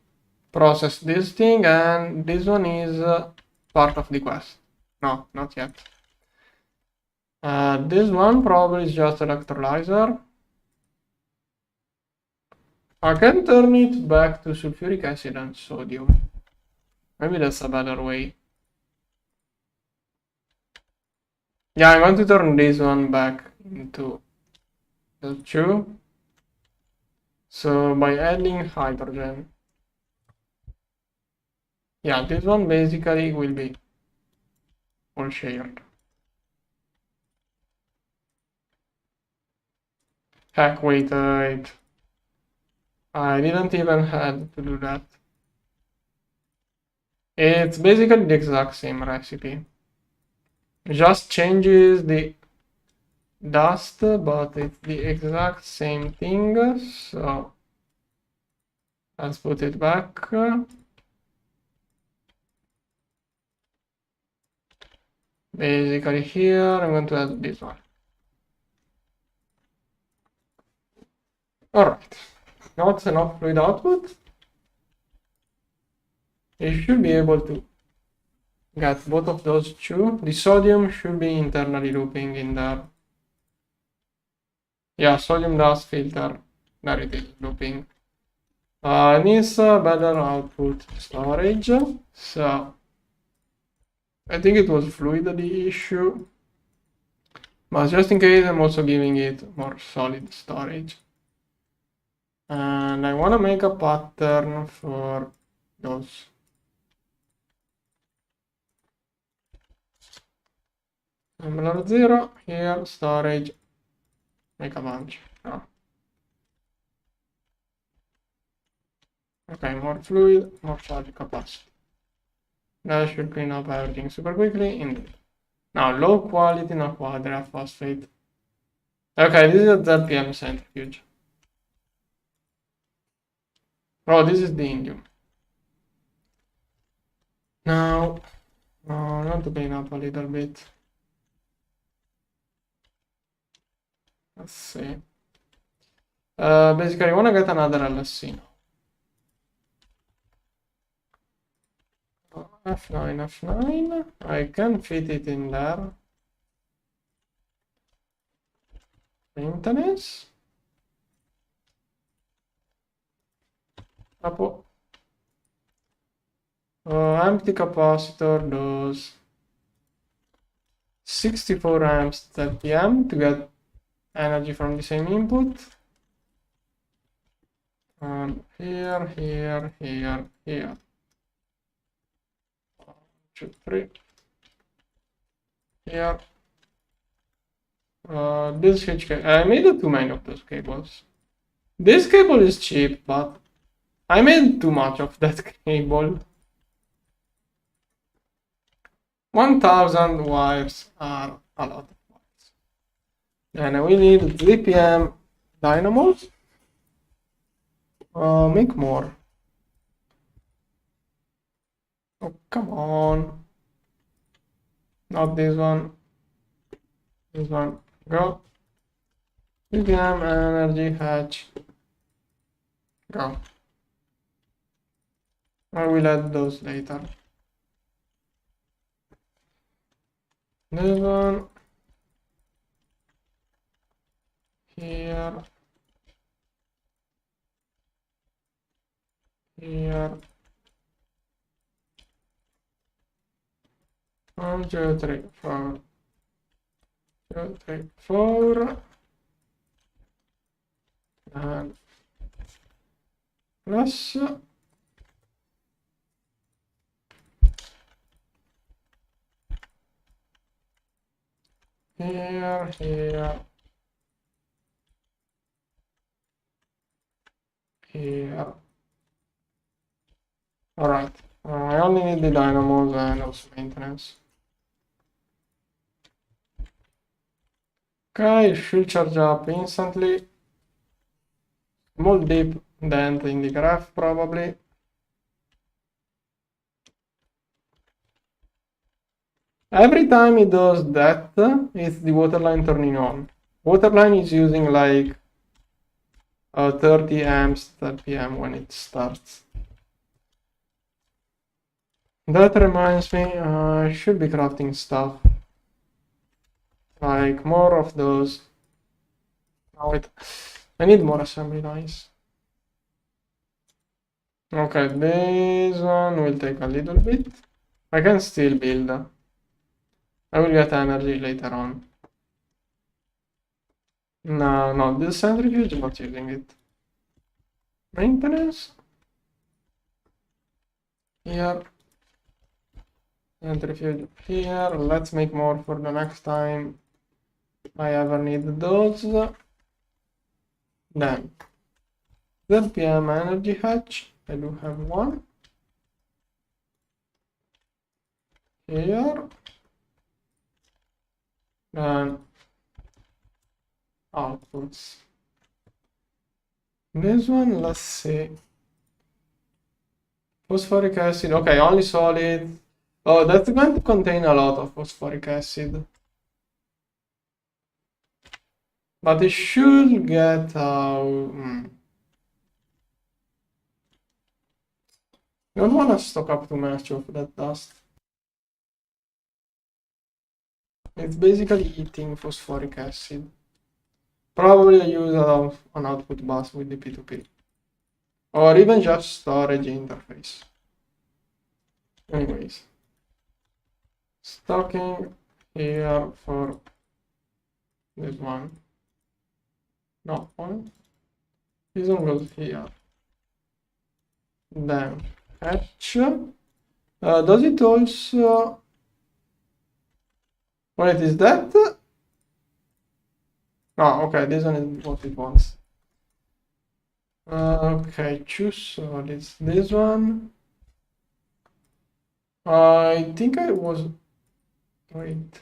process this thing, and this one is part of the quest. No, not yet. This one probably is just electrolyzer. I can turn it back to sulfuric acid and sodium. Maybe that's a better way. Yeah, I'm going to turn this one back into the 2. So by adding hydrogen. Yeah, this one basically will be all shared. Heck, wait. I didn't even have to do that. It's basically the exact same recipe. It just changes the dust, but it's the exact same thing. So let's put it back. Basically here, I'm going to add this one. Alright, now it's enough fluid output. You should be able to get both of those two. The sodium should be internally looping in there. Yeah, sodium dust filter. There it is, looping. Needs better output storage. So I think it was fluid the issue. But just in case, I'm also giving it more solid storage. And I want to make a pattern for those. Number 0, here, storage, make a bunch. Oh. Okay, more fluid, more charge capacity. That should clean up everything super quickly. Indeed. Now, low quality naquadria phosphate. Okay, this is a ZPM centrifuge. Oh, this is the indium. Now, I want to clean up a little bit. Let's see. Basically, I want to get another LSC now. F9, F9. I can fit it in there. Maintenance. Empty capacitor does 64 amps per PM to get energy from the same input. And here. 1, 2, 3. Here. This HK. I made too many of those cables. This cable is cheap, but I made too much of that cable. 1000 wires are a lot of wires. And we need 3 PM dynamos. Make more. Oh, come on. Not this one. This one. Go. 3 PM energy hatch. Go. I will add those later. This one. Here. Here. 1, 2, 3, 4. 2, 3, 4. And plus. Here. Here. Alright. I only need the dynamos and also maintenance. Okay, it should charge up instantly. Small dip dent in the graph probably. Every time it does that, it's the waterline turning on. Waterline is using like 30 amps per PM when it starts. That reminds me, I should be crafting stuff. Like more of those. Oh wait, I need more assembly lines. Okay, this one will take a little bit. I can still build. I will get energy later on. No, this centrifuge is not using it. Maintenance. Here. Centrifuge here. Let's make more for the next time I ever need those. Then ZPM energy hatch. I do have one. Here. Then outputs. This one, let's see. Phosphoric acid. Okay, only solid. Oh, that's going to contain a lot of phosphoric acid. But it should get out. Don't want to stock up too much of that dust. It's basically eating phosphoric acid. Probably use an output bus with the P2P. Or even just storage interface. Anyways. Stocking here for this one. No, one. This one goes here. Then hatch. Does it also... Wait, is that? Oh, okay, this one is what it wants. Okay, choose solids. This one. I think I was. Wait.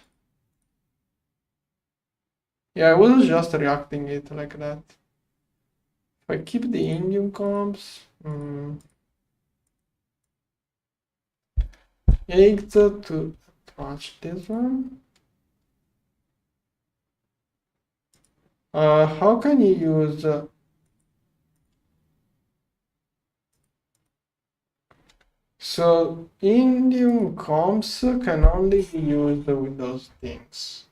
Yeah, I was just reacting it like that. If I keep the indium comps. 8 to match this one. How can you use so indium comps can only be used with those things.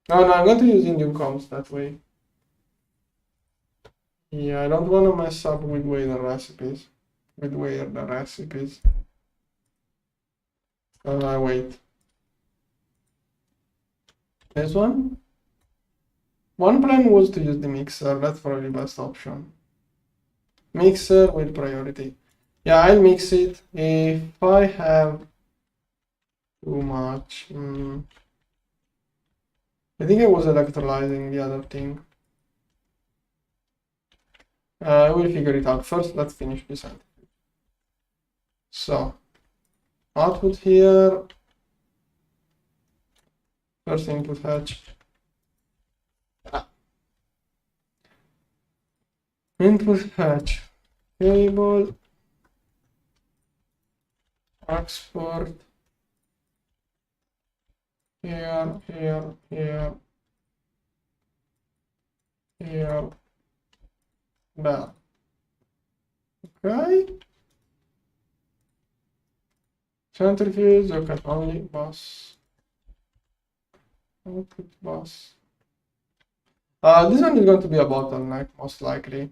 No, I'm going to use Indium comps that way. Yeah, I don't want to mess up with weird recipes. Wait. This one? One plan was to use the mixer. That's probably the best option. Mixer with priority. Yeah, I'll mix it. If I have too much... I think I was electrolyzing the other thing. I will figure it out. First, let's finish this end. So, output here. First input hatch. Input hatch. Cable. Export. Here. There. Okay. Centrifuge, okay, only bus. Output bus. This one is going to be a bottleneck, most likely.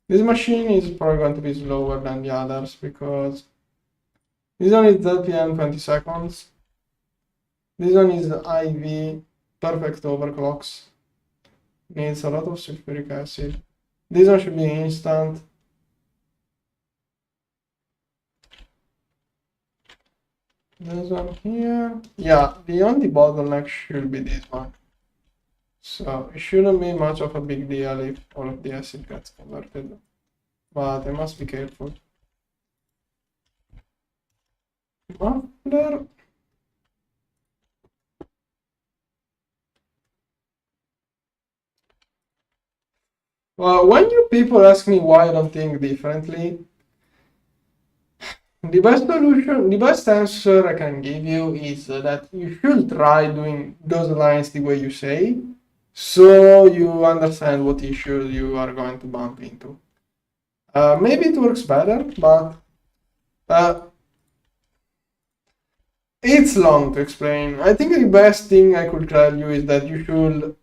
This machine is probably going to be slower than the others because this one is ZPM 20 seconds. This one is IV, perfect overclocks. Needs a lot of sulfuric acid. This one should be instant. This one here. Yeah, the only bottleneck should be this one. So it shouldn't be much of a big deal if all of the acid gets converted. But I must be careful. Muffler. Well, when you people ask me why I don't think differently, the best solution, the best answer I can give you is that you should try doing those lines the way you say, so you understand what issues you are going to bump into. Maybe it works better, but it's long to explain. I think the best thing I could tell you is that you should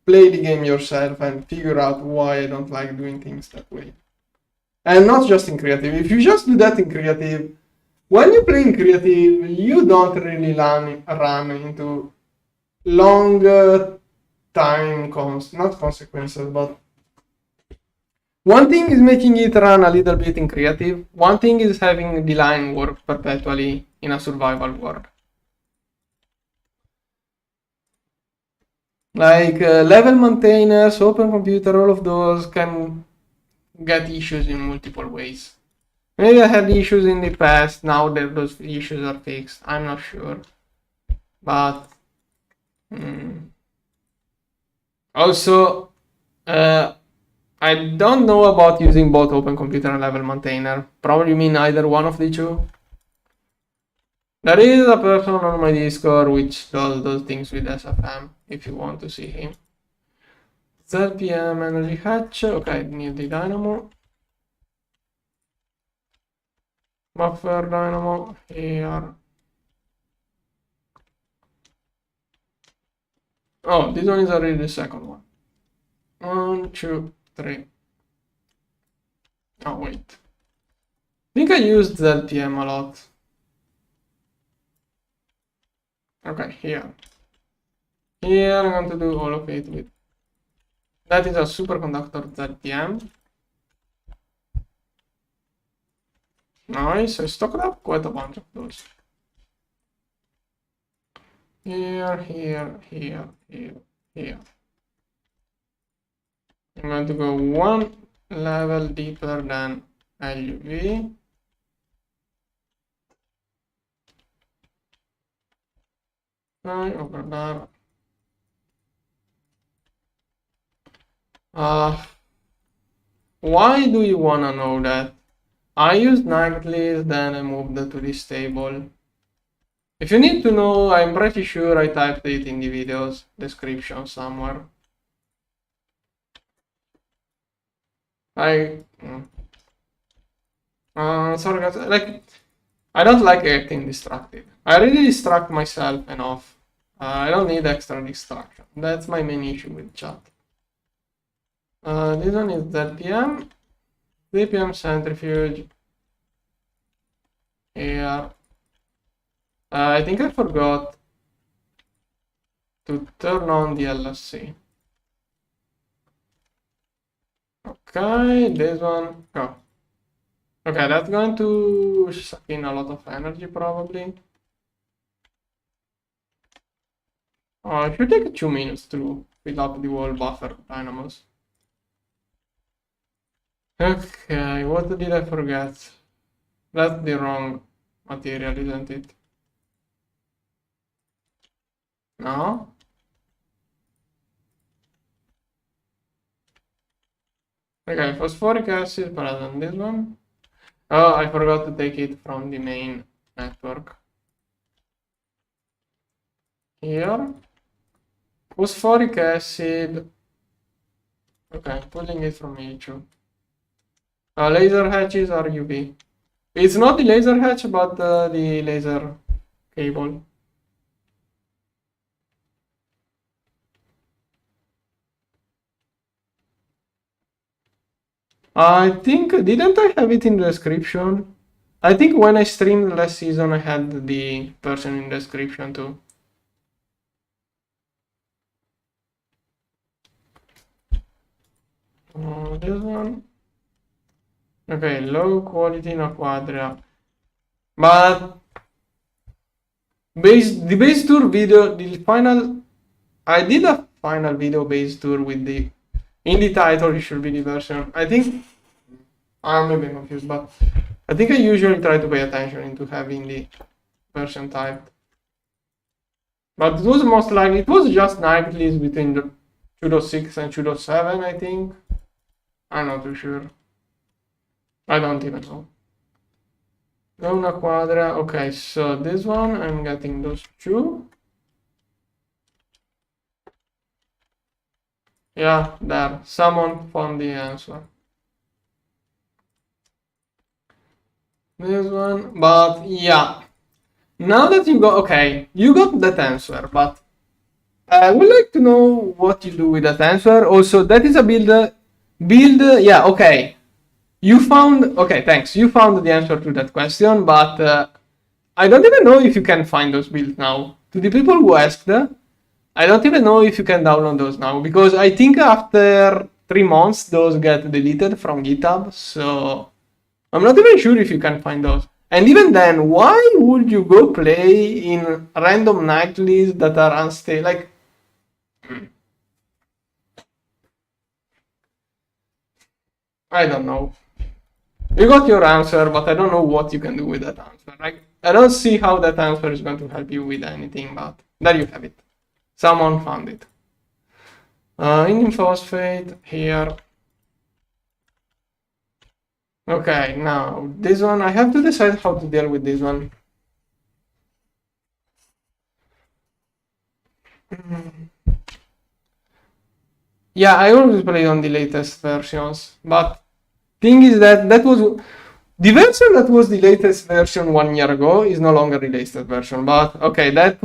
play the game yourself and figure out why I don't like doing things that way. And not just in creative. If you just do that in creative, when you play in creative, you don't really run into long time not consequences, but one thing is making it run a little bit in creative. One thing is having the line work perpetually in a survival world. Like level maintainers, open computer, all of those can get issues in multiple ways. Maybe I had issues in the past, now that those issues are fixed, I'm not sure. But also, I don't know about using both open computer and level maintainer. Probably mean either one of the two. There is a person on my Discord which does those things with SFM, if you want to see him. ZPM energy hatch, okay, need the dynamo. Buffer dynamo here. Oh, this one is already the second one. 1, 2, 3. Oh, wait. I think I used ZPM a lot. Okay, here. Here I'm going to do all of it with. That is a superconductor ZPM. Nice, I stocked up quite a bunch of those. Here. I'm going to go one level deeper than LUV. Over there. Why do you want to know that? I used nightly, then I moved to this table. If you need to know, I'm pretty sure I typed it in the video's description somewhere. Sorry guys, like, I don't like getting distracted. I really distract myself enough I don't need extra destruction. That's my main issue with chat. This one is ZPM. ZPM centrifuge. Here. I think I forgot to turn on the LSC. Okay, this one. Oh. Okay, that's going to suck in a lot of energy probably. It should take 2 minutes to fill up the whole buffer dynamos. Okay, what did I forget? That's the wrong material, isn't it? No? Okay, phosphoric acid present. This one. Oh, I forgot to take it from the main network. Here. Phosphoric acid. Okay, pulling it from HU. Laser hatches are UV. It's not the laser hatch, but the laser cable. I think, didn't I have it in the description? I think when I streamed last season, I had the version in the description too. This one. Okay, low quality naquadria. But the base tour video, I did a final video base tour with the, in the title it should be the version. I think, I'm maybe confused, but I think I usually try to pay attention into having the version typed. But it was most likely, it was just nightly between the 2.6 and 2.7, I think. I'm not too sure. I don't even know. No naquadria. Okay, so this one, I'm getting those two. Yeah, there. Someone found the answer. This one, but yeah. Now that you got, okay, you got that answer, but I would like to know what you do with that answer. Also, that is a build, yeah, okay. You found, okay, thanks. You found the answer to that question, but I don't even know if you can find those builds now. To the people who asked, I don't even know if you can download those now, because I think after 3 months, those get deleted from GitHub, so I'm not even sure if you can find those. And even then, why would you go play in random nightlies that are unstable? Like, I don't know. You got your answer, but I don't know what you can do with that answer. Like, I don't see how that answer is going to help you with anything, but there you have it. Someone found it. Indium phosphate here. Okay, now this one, I have to decide how to deal with this one. Yeah, I always play on the latest versions, but thing is that was the version that was the latest version 1 year ago is no longer the latest version. But okay, that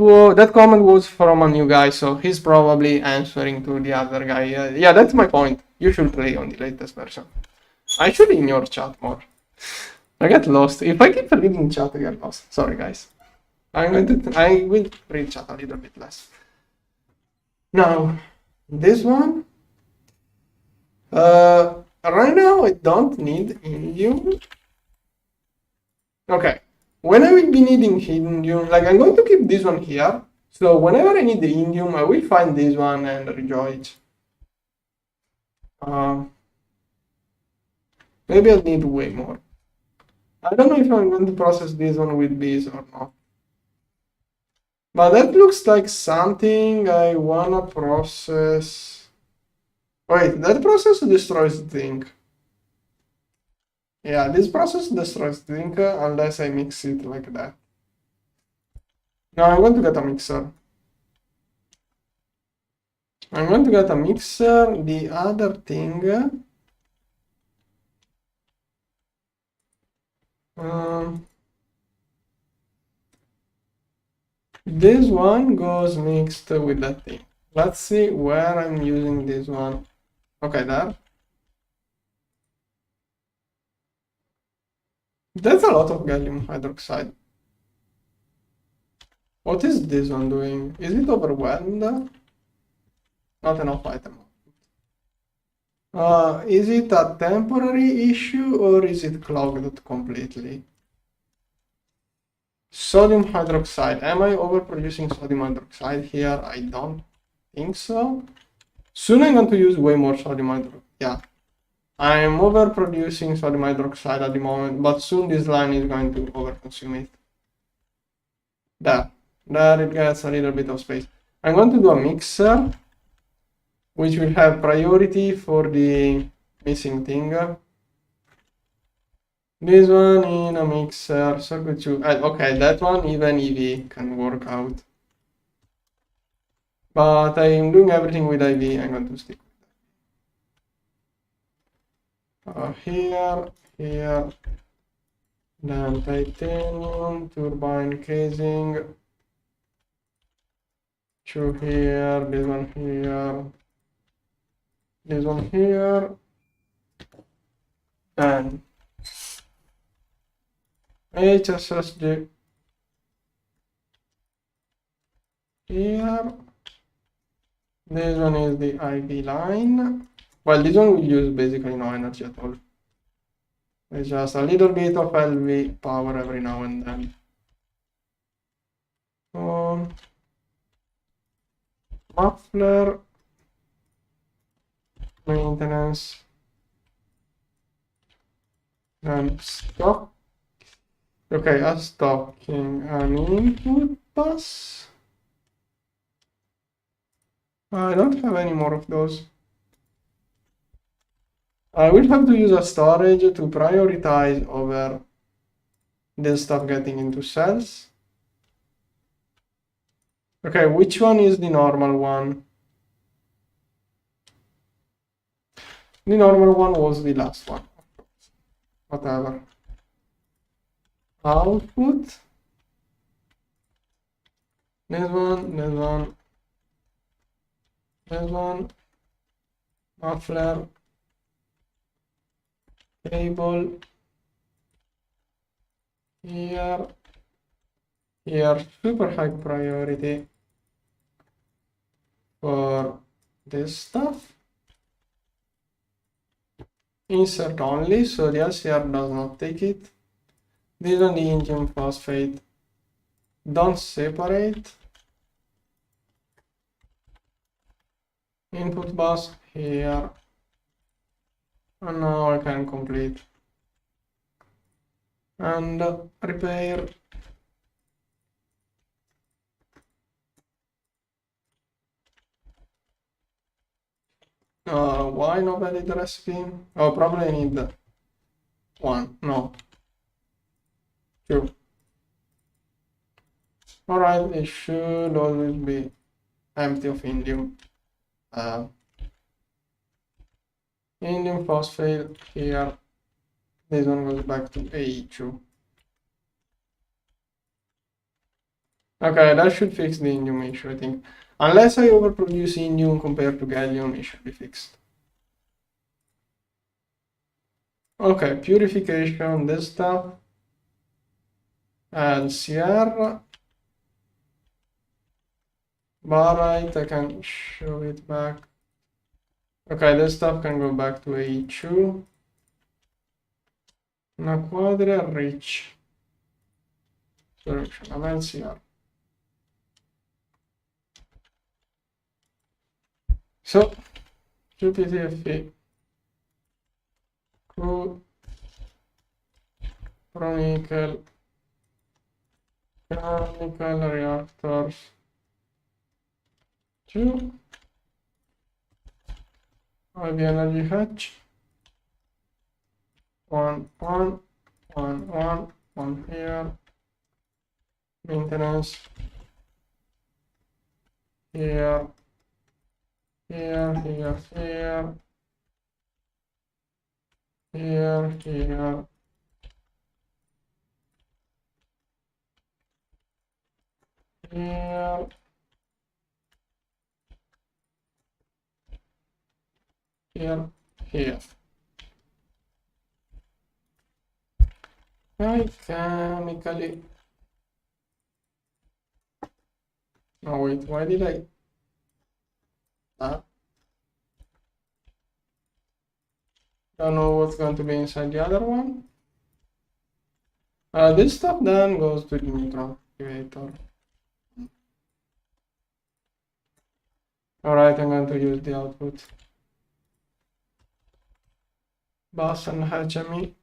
comment was from a new guy, so he's probably answering to the other guy. Yeah, that's my point. You should play on the latest version. I should ignore chat more. I get lost. If I keep reading chat, I get lost. Sorry, guys. I will read chat a little bit less. Now, this one. Right now, I don't need indium. Okay, when I will be needing indium, like I'm going to keep this one here. So whenever I need the indium, I will find this one and rejoice. Maybe I'll need way more. I don't know if I'm going to process this one with bees or not. But that looks like something I wanna process. Wait, that process destroys the thing. Yeah, this process destroys the thing unless I mix it like that. Now I'm going to get a mixer. I'm going to get a mixer. The other thing. This one goes mixed with that thing. Let's see where I'm using this one. Okay, there. That's a lot of gallium hydroxide. What is this one doing? Is it overwhelmed? Not enough item. Is it a temporary issue or is it clogged completely? Sodium hydroxide. Am I overproducing sodium hydroxide here? I don't think so. Soon I'm going to use way more sodium hydroxide. Yeah. I'm overproducing sodium hydroxide at the moment, but soon this line is going to overconsume it. There. There it gets a little bit of space. I'm going to do a mixer, which will have priority for the missing thing. This one in a mixer, circuit 2. Okay, that one even EV can work out. But I'm doing everything with IV. I'm going to stick with that. Here, then titanium, turbine casing, 2 here, this one here, this one here, and HSSD here. This one is the IV line. Well, this one will use basically no energy at all. It's just a little bit of LV power every now and then. Muffler, maintenance, and stock. Okay, a stocking an input bus. I don't have any more of those. I will have to use a storage to prioritize over this stuff getting into cells. Okay, which one is the normal one? The normal one was the last one. Whatever. Output. This one, this one, this one. Muffler. Cable. Here. Here, super high priority for this stuff. Insert only, so the LCR does not take it. This one, the indium phosphate. Don't separate. Input bus here. And now I can complete. And repair. Why not edit the recipe? Oh, probably I need one. No. 2. Alright, it should always be empty of indium. Indium phosphate here. This one goes back to A2. Okay, that should fix the indium issue, I think. Unless I overproduce indium compared to gallium, it should be fixed. Okay, purification, this stuff. And Sierra. Barite, I can show it back. Okay, this stuff can go back to A2. Naquadria rich. Solution of LCR. So, GTNH crude, pro-nickel, chemical reactors, 2, IV energy hatch, 1, 1, 1, 1, 1 here, maintenance, here, here, here, here, here, here, here, here, here. I chemically. Oh wait, why did I? Don't know what's going to be inside the other one. This stuff then goes to the Neutron activator. Alright, I'm going to use the output. Bus and HME.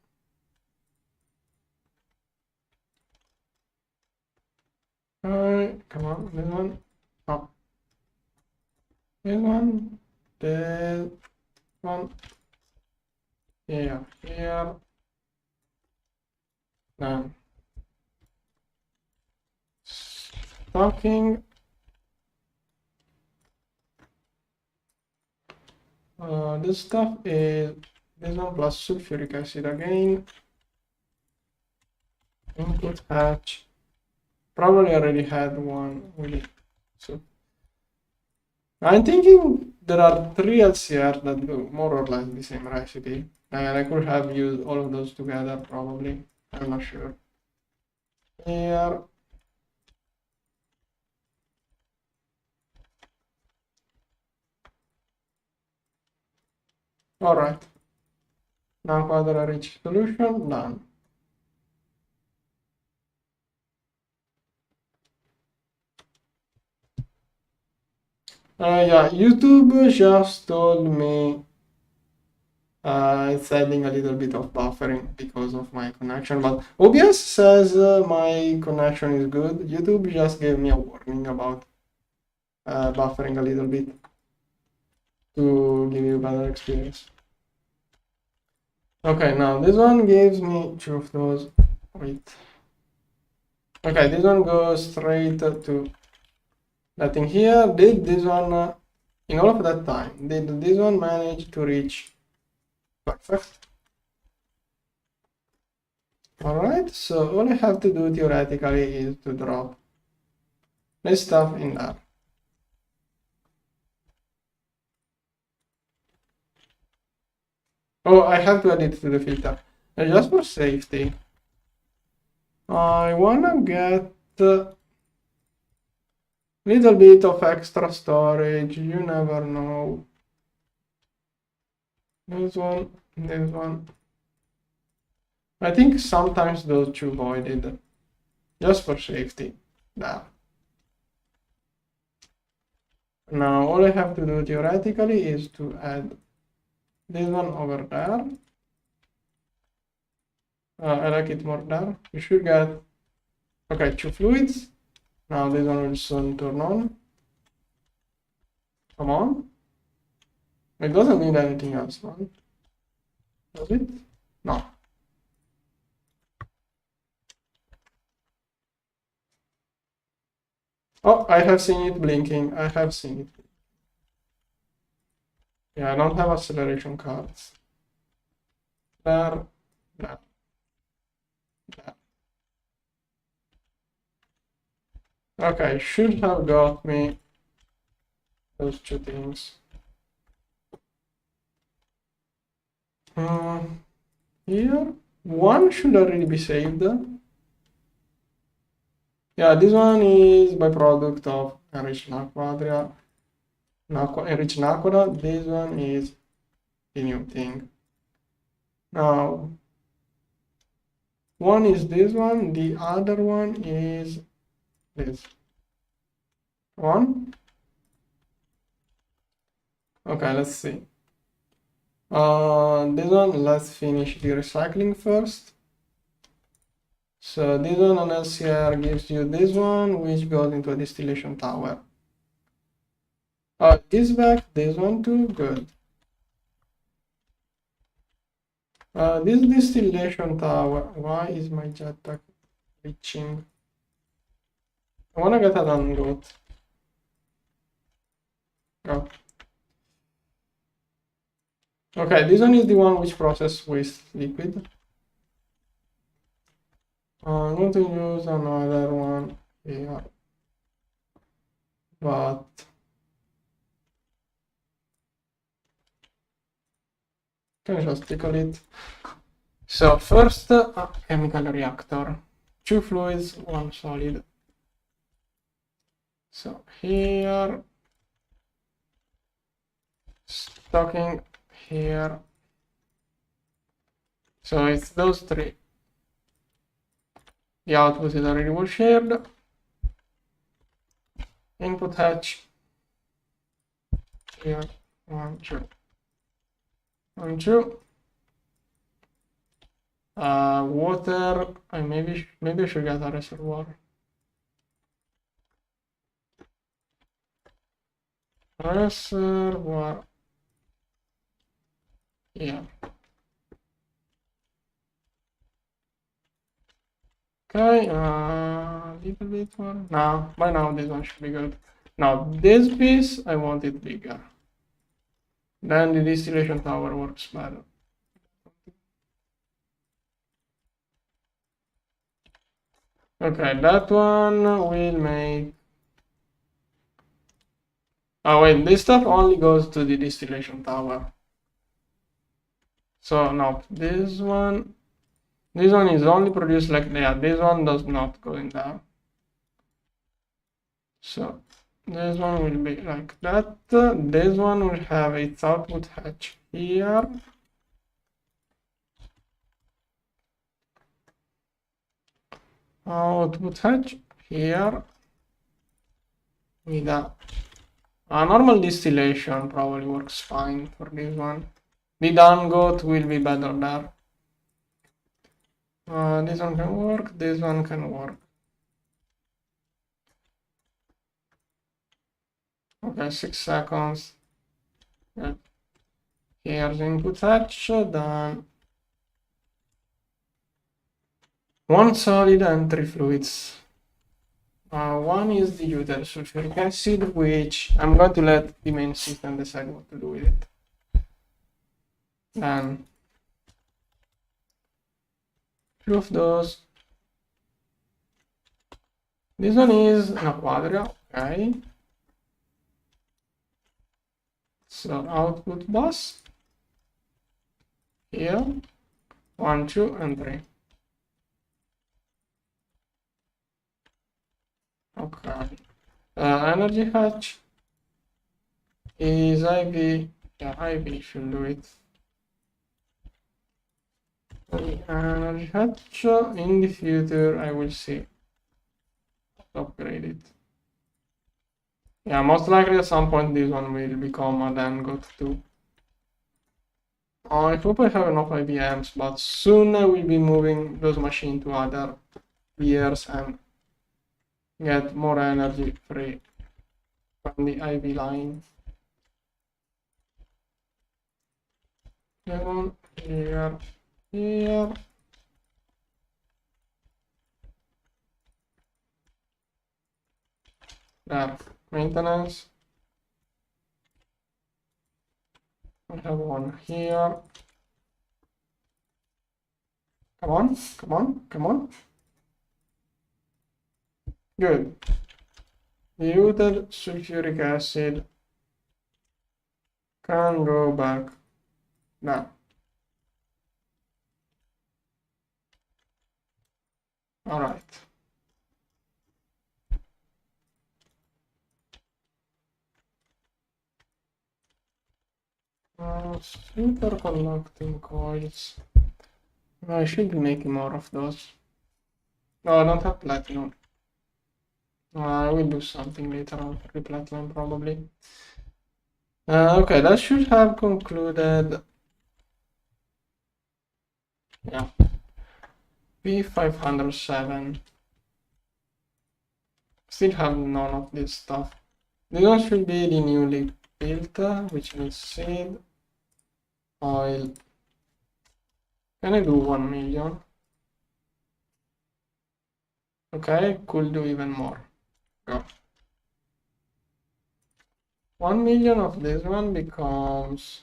Alright, come on, this one. Oh. This one. This one. Here. Then. Stocking. This stuff is this one plus sulfuric acid again. Input hatch. Probably already had one with it. So I'm thinking there are 3 LCR that do more or less the same recipe. And I could have used all of those together probably. I'm not sure. Here. Alright. Naquadria rich solution, done. Yeah, YouTube just told me it's adding a little bit of buffering because of my connection, but OBS says my connection is good. YouTube just gave me a warning about buffering a little bit to give you a better experience. Okay, now this one gives me 2 of those. Wait. Okay, this one goes straight to that thing here. Did this one, in all of that time, did this one manage to reach perfect? Alright, so all I have to do theoretically is to drop this stuff in there. Oh, I have to add it to the filter. And just for safety, I wanna get a little bit of extra storage, you never know. This one, this one. I think sometimes those 2 voided, just for safety. There. Now all I have to do theoretically is to add this one over there. I like it more there. You should get, okay, 2 fluids. Now this one will soon turn on. Come on. It doesn't need anything else, right? Does it? No. Oh, I have seen it blinking. I have seen it. Yeah, I don't have acceleration cards. There. Okay, should have got me those 2 things. Here, one should already be saved. Yeah, this one is byproduct of enriched naquadria. Enriched naquadah. This one is the new thing. Now, one is this one, the other one is this one. Okay, let's see. This one, let's finish the recycling first. So this one on LCR gives you this one, which goes into a distillation tower. This back, this one too, good. This distillation tower, why is my jetpack glitching? I wanna get a dangot. Go. Okay, this one is the one which processes waste liquid. I'm going to use another one here. but can just tickle it. So first, a chemical reactor, 2 fluids, 1 solid. So here, stocking here. So it's those 3. The output is already was shared. Input hatch here, 1, 2, 1, 2. Water. Maybe I should get a reservoir. Reservoir. Yeah. Okay, little bit more. Now, by now this one should be good. Now this piece, I want it bigger. Then the distillation tower works better. Okay, that one will make. Oh wait, this stuff only goes to the distillation tower. So no, this one is only produced like that. This one does not go in there. So this one will be like that. This one will have its output hatch here. Output hatch here. With a normal distillation probably works fine for this one. The dangot will be better there. This one can work, this one can work. Okay, 6 seconds. Yeah. Here's input hatch, then 1 solid and 3 fluids. One is diluted sulfuric acid, which I'm going to let the main system decide what to do with it. Then 2 of those. This one is naquadria, okay. So output bus here, 1, 2, and 3. Okay. Energy hatch is IV. Yeah, IV should do it. Energy hatch in the future, I will see. Upgrade it. Yeah, most likely at some point this one will become a dangot too. I hope I have enough IBMs, but soon I will be moving those machines to other years and get more energy free from the IV line. Lemon here, here. There, maintenance. I have one here. Come on, come on, come on. Good. Diluted sulfuric acid can go back now. All right. Superconducting coils. I should be making more of those. No, I don't have platinum. I will do something later on for the platinum probably. Okay, that should have concluded. Yeah. P507. Still have none of this stuff. This one should be the newly built, which needs seed, oil. Can I do 1 million? Okay, could do even more. Go. 1 million of this one becomes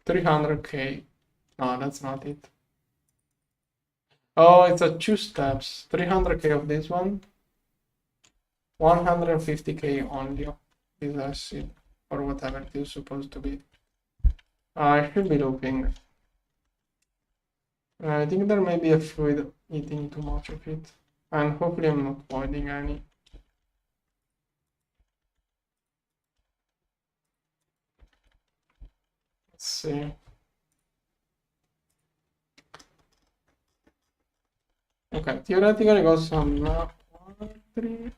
300k. No, that's not it. Oh, it's a 2 steps. 300k of this one. 150k only of this acid, or whatever it is supposed to be. I should be looping. I think there may be a fluid eating too much of it, and hopefully I'm not voiding any. Let's see. Okay, theoretically got some naquadria.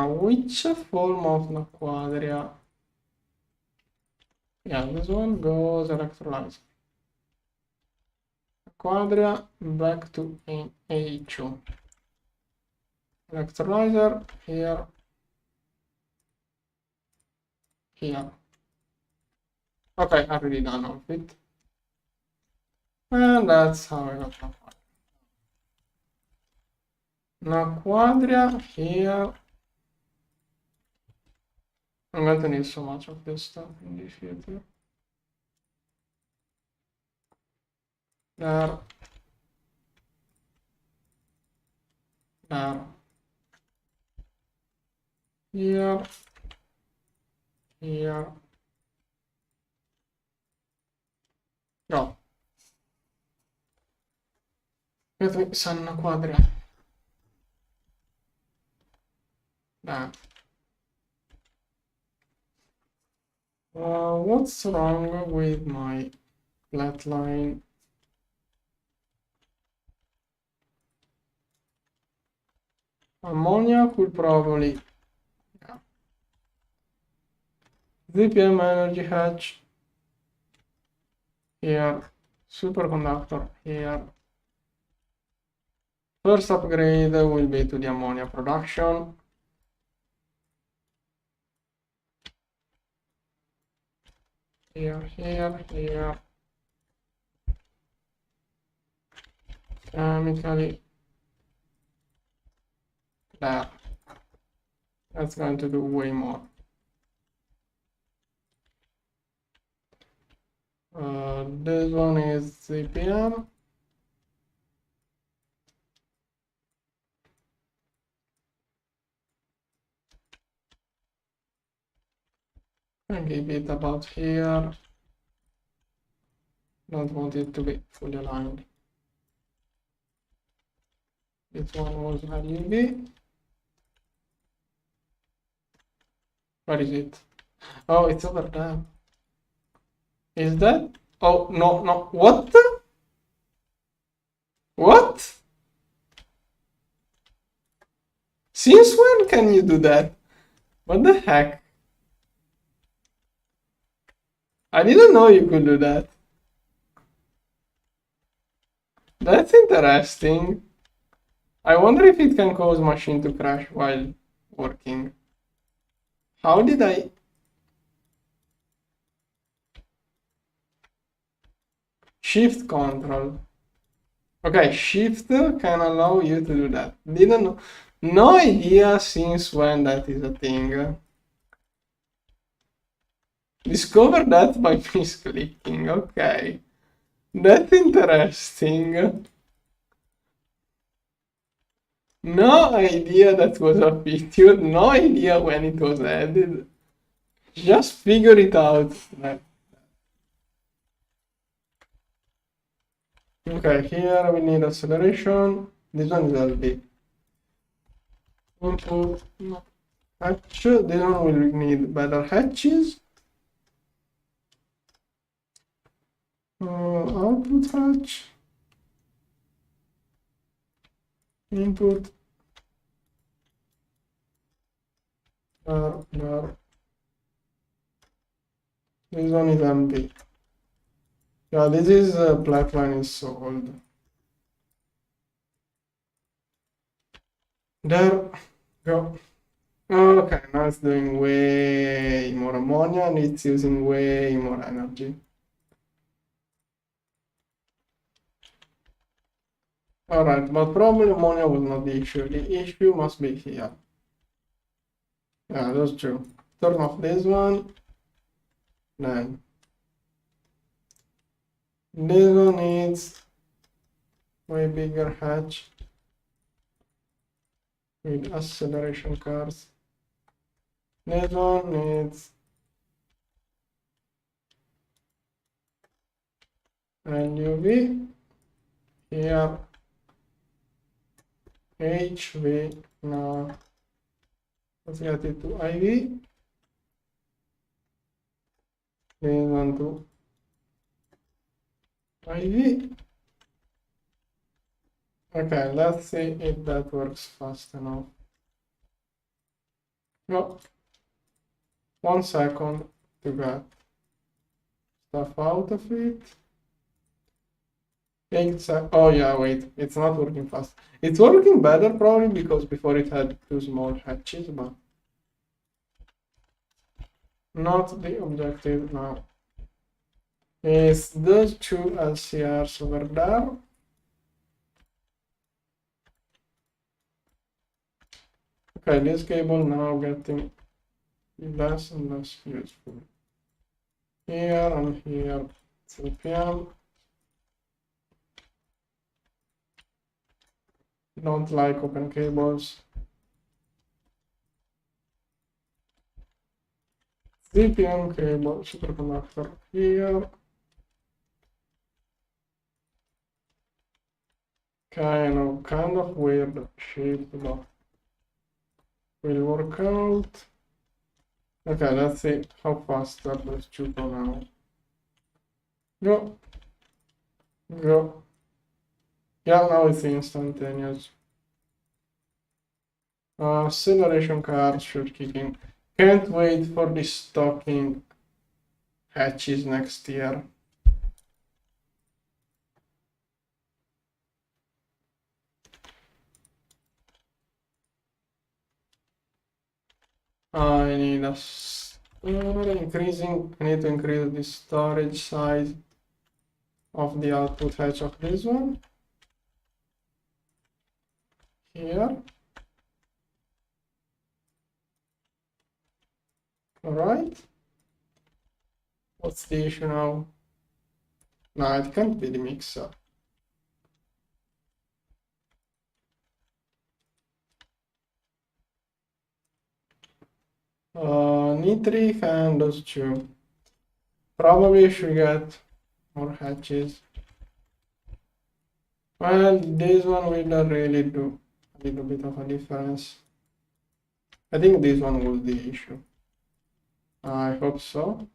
Which form of naquadria? Yeah, this one goes electrolyzer. Naquadria back to A2. Electrolyzer here. Here. Okay, I already done all of it. And that's how I got naquadria here. I'm going to need so much of this stuff in the future. There. There. Here. Here. Go. Get me some naquadria. There. What's wrong with my flat line? Ammonia could probably, yeah. ZPM energy hatch here, superconductor here. First upgrade will be to the ammonia production. Here, here, here. Chemically. There. That's going to do way more. This one is CPM. And keep it about here. Don't want it to be fully aligned. This one was value B. Where is it? Oh, it's over there. Is that? Oh, no, no. What? What? Since when can you do that? What the heck? I didn't know you could do that. That's interesting. I wonder if it can cause machine to crash while working. How did I? Shift control. Okay, shift can allow you to do that. Didn't know. No idea since when that is a thing. Discover that by misclicking. Okay. That's interesting. No idea that was a feature. No idea when it was added. Just figure it out. Okay, here we need acceleration. This one is LB. Input hatch. This one will need better hatches. Output hatch. Input. There. This one is empty. Yeah, this is black line is so old. There, go. Okay, now it's doing way more ammonia and it's using way more energy. Alright, but probably ammonia was not the issue. The issue must be here. Yeah, that's true. Turn off this one. Then this one needs way bigger hatch with acceleration curves. This one needs LUV. Here HV. Now let's get it to IV. Then on to IV. Okay, let's see if that works fast enough. No, 1 second to get stuff out of it. Oh yeah, wait, it's not working fast. It's working better probably because before it had 2 small hatches, but not the objective now. Is those 2 LCRs over there. Okay, this cable now getting less and less useful. Here and here, CPM. Don't like open cables. CPM cable, superconductor here. Kind of weird shape, but will work out. Okay, let's see how fast that those 2 go now. Go. Go. Yeah, now it's instantaneous. Acceleration card should kick in. Can't wait for the stocking hatches next year. I need a I need to increase the storage size of the output hatch of this one. Here. Alright. What's the issue now? No, it can't be the mixer. Nitric and those 2. Probably should get more hatches. Well, this one will really do a little bit of a difference. I think this one was the issue. I hope so.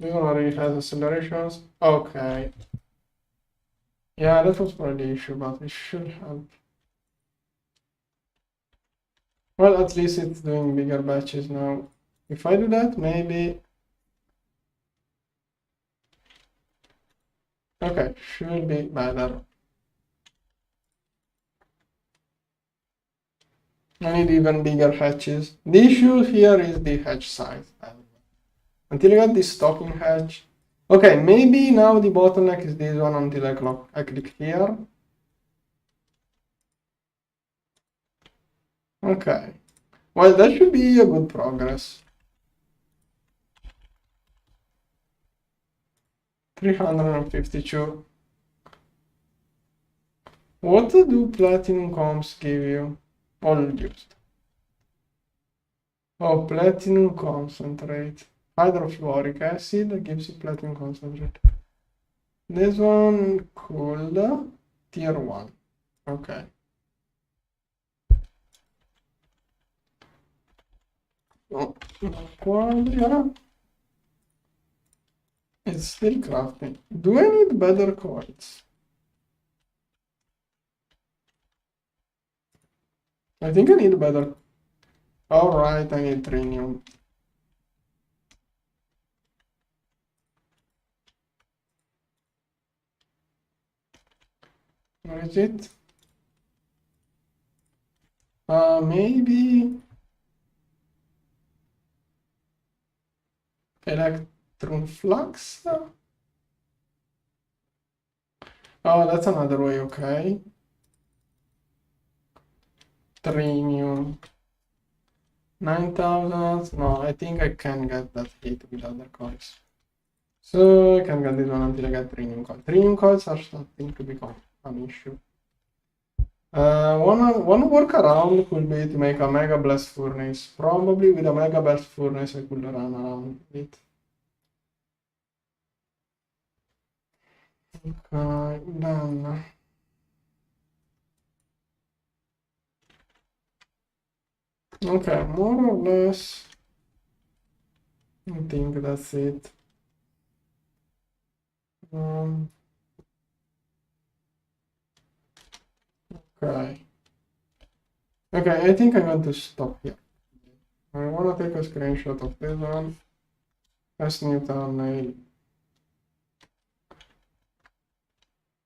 This one already has accelerations. Okay. Yeah, that was probably the issue, but it should help. Well, at least it's doing bigger batches now. If I do that, maybe... Okay, should be better. I need even bigger hatches. The issue here is the hatch size. Until I get this stocking hatch. Okay, maybe now the bottleneck is this one until I click here. Okay. Well, that should be a good progress. 352. What do platinum comps give you? All used. Oh, platinum concentrate. Hydrofluoric acid gives you platinum concentrate. This one called tier 1. Okay. Oh, naquadria. It's still crafting. Do I need better coils? I think I need better. Alright, I need trinium. Where is it? Maybe electron flux? Oh, that's another way, okay. Trinium. 9,000. No, I think I can get that hit with other coils. So I can get this one until I get trinium coils. Trinium coils are starting to become an issue. One workaround could be to make a mega blast furnace. Probably with a mega blast furnace I could run around it. Okay, then. Okay, more or less. I think that's it. Okay. Okay, I think I'm going to stop here. I want to take a screenshot of this one. As new thumbnail.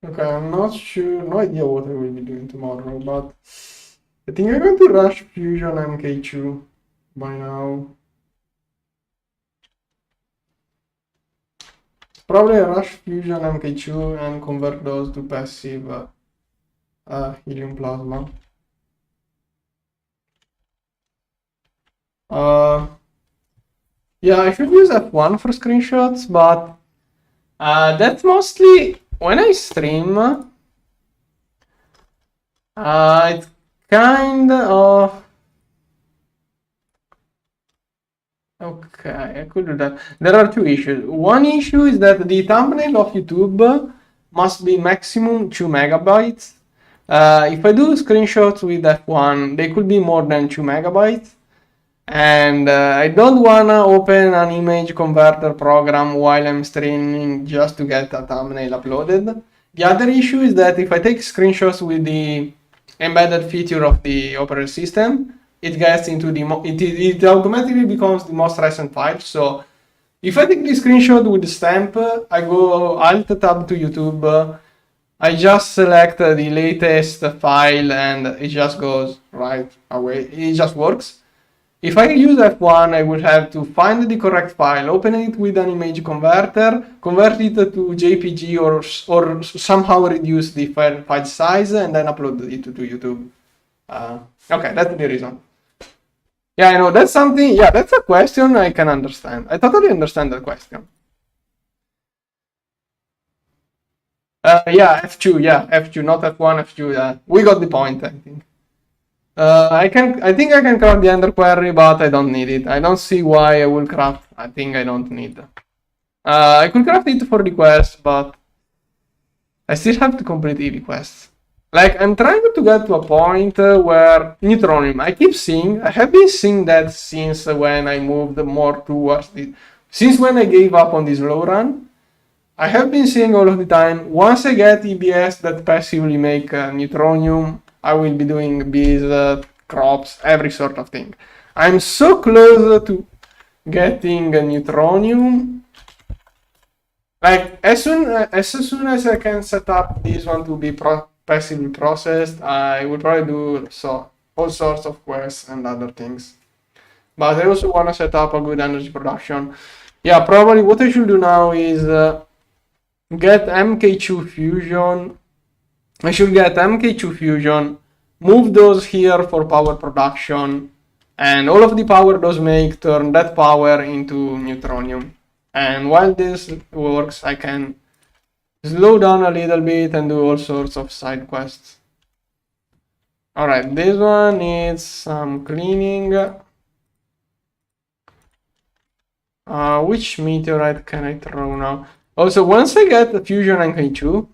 Okay, I'm not sure, no idea what I will be doing tomorrow, but I think I'm going to rush Fusion MK2 by now. Probably rush Fusion MK2 and convert those to passive helium plasma. Yeah, I should use F1 for screenshots, but that's mostly when I stream. It's kind of okay. I could do that. There are two issues. One issue is that the thumbnail of YouTube must be maximum 2 megabytes. If I do screenshots with F1, they could be more than 2 megabytes. And I don't wanna open an image converter program while I'm streaming just to get a thumbnail uploaded. The other issue is that if I take screenshots with the embedded feature of the operating system, it gets into the it automatically becomes the most recent file. So if I take the screenshot with the stamp, I go Alt Tab to YouTube. I just select the latest file and it just goes right away. It just works. If I use F1, I would have to find the correct file, open it with an image converter, convert it to JPG or somehow reduce the file size and then upload it to YouTube. Okay, that's the reason. Yeah, I know, that's something, yeah, that's a question I can understand. I totally understand that question. Yeah, F2, not F1, F2, we got the point, I think. I think I can craft the ender query, but I don't need it. I don't see why I will craft. I think I don't need. I could craft it for the quest, but I still have to complete EV quests. Like, I'm trying to get to a point where Neutronium, I have been seeing that since when I moved more towards since when I gave up on this low run. I have been seeing all of the time, once I get EBS that passively make Neutronium, I will be doing bees, crops, every sort of thing. I'm so close to getting a Neutronium. Like, as soon as I can set up this one to be passively processed, I will probably do all sorts of quests and other things. But I also want to set up a good energy production. Yeah, probably what I should do now is get MK2 fusion. I should get MK2 fusion, move those here for power production, and all of the power those make turn that power into Neutronium. And while this works, I can slow down a little bit and do all sorts of side quests. Alright, this one needs some cleaning. Which meteorite can I throw now? Also, once I get the Fusion MK2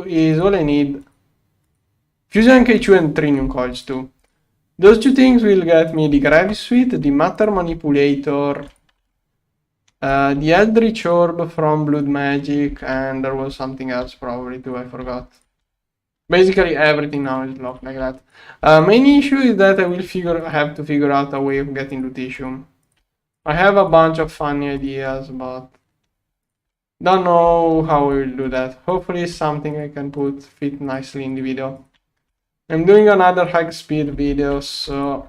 is all I need. Fusion MK2 and Trinium coils too. Those two things will get me the Gravity Suite, the Matter Manipulator, the Eldritch Orb from Blood Magic, and there was something else probably too, I forgot. Basically everything now is locked like that. Main issue is that I have to figure out a way of getting lutetium. I have a bunch of funny ideas, but don't know how I will do that. Hopefully something I can fit nicely in the video. I'm doing another high speed video, so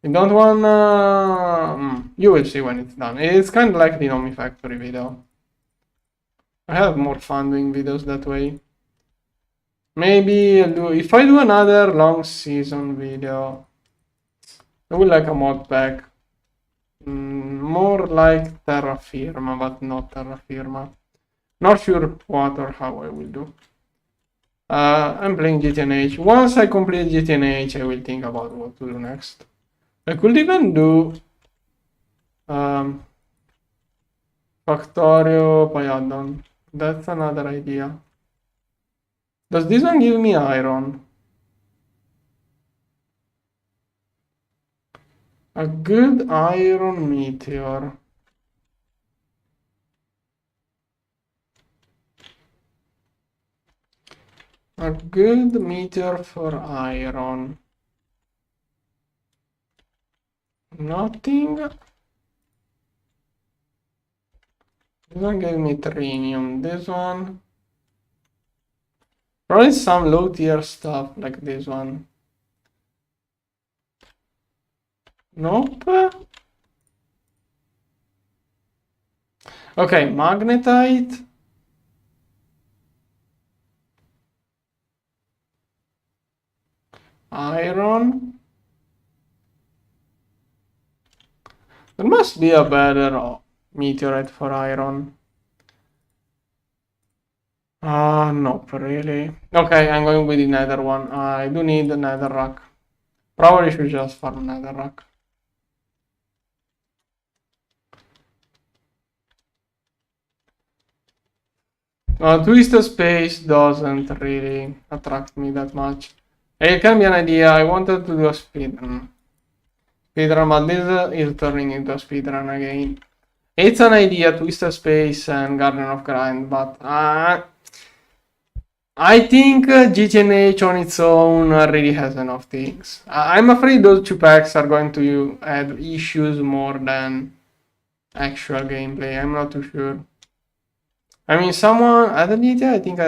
you don't wanna... you will see when it's done. It's kind of like the Nomi Factory video. I have more fun doing videos that way. Maybe if I do another long season video, I would like a mod pack. More like terra firma, but not terra firma. Not sure what or how I will do. I'm playing GTNH. Once I complete GTNH, I will think about what to do next. I could even do Factorio Pyadon. That's another idea. Does this one give me iron? A good iron meteor. A good meteor for iron. Nothing. This one gave me trinium. This one. Probably some low tier stuff like this one. Nope. Okay, magnetite. Iron. There must be a better meteorite for iron. Nope, really. Okay, I'm going with the nether one. I do need the nether rock. Probably should just farm nether rock. Twisted space doesn't really attract me that much. It can be an idea. I wanted to do a speedrun. But this is turning into a speedrun again. It's an idea, Twisted Space and Garden of Grind, but I think GTNH on its own really has enough things. I'm afraid those two packs are going to add issues more than actual gameplay. I'm not too sure. I mean, someone added it. I think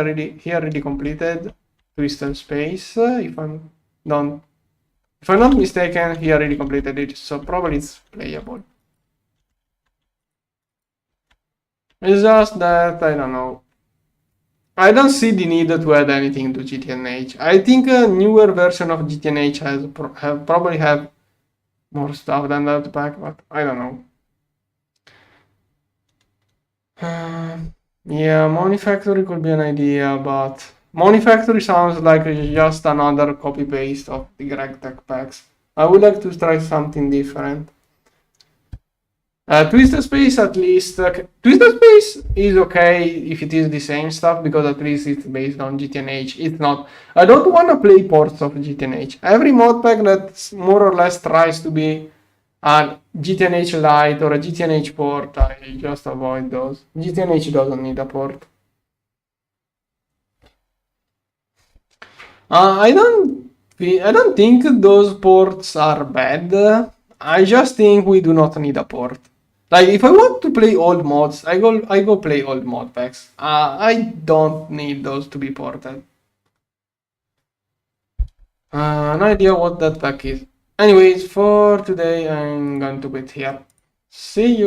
he already completed Twisted Space. If I'm not mistaken, he already completed it, so probably it's playable. It's just that I don't know. I don't see the need to add anything to GTNH. I think a newer version of GTNH probably have more stuff than that pack, but I don't know. Yeah, Money Factory could be an idea, but Money Factory sounds like just another copy-paste of the Greg Tech packs. I would like to try something different. Twisted Space, at least. Twisted Space is okay if it is the same stuff, because at least it's based on GTNH. It's not. I don't want to play ports of GTNH. Every mod pack that more or less tries to be a GTNH Lite or a GTNH port, I just avoid those. GTNH doesn't need a port. I don't think those ports are bad. I just think we do not need a port. Like, if I want to play old mods, I go play old mod packs. I don't need those to be ported. No idea what that pack is. Anyways, for today, I'm going to quit here. See you.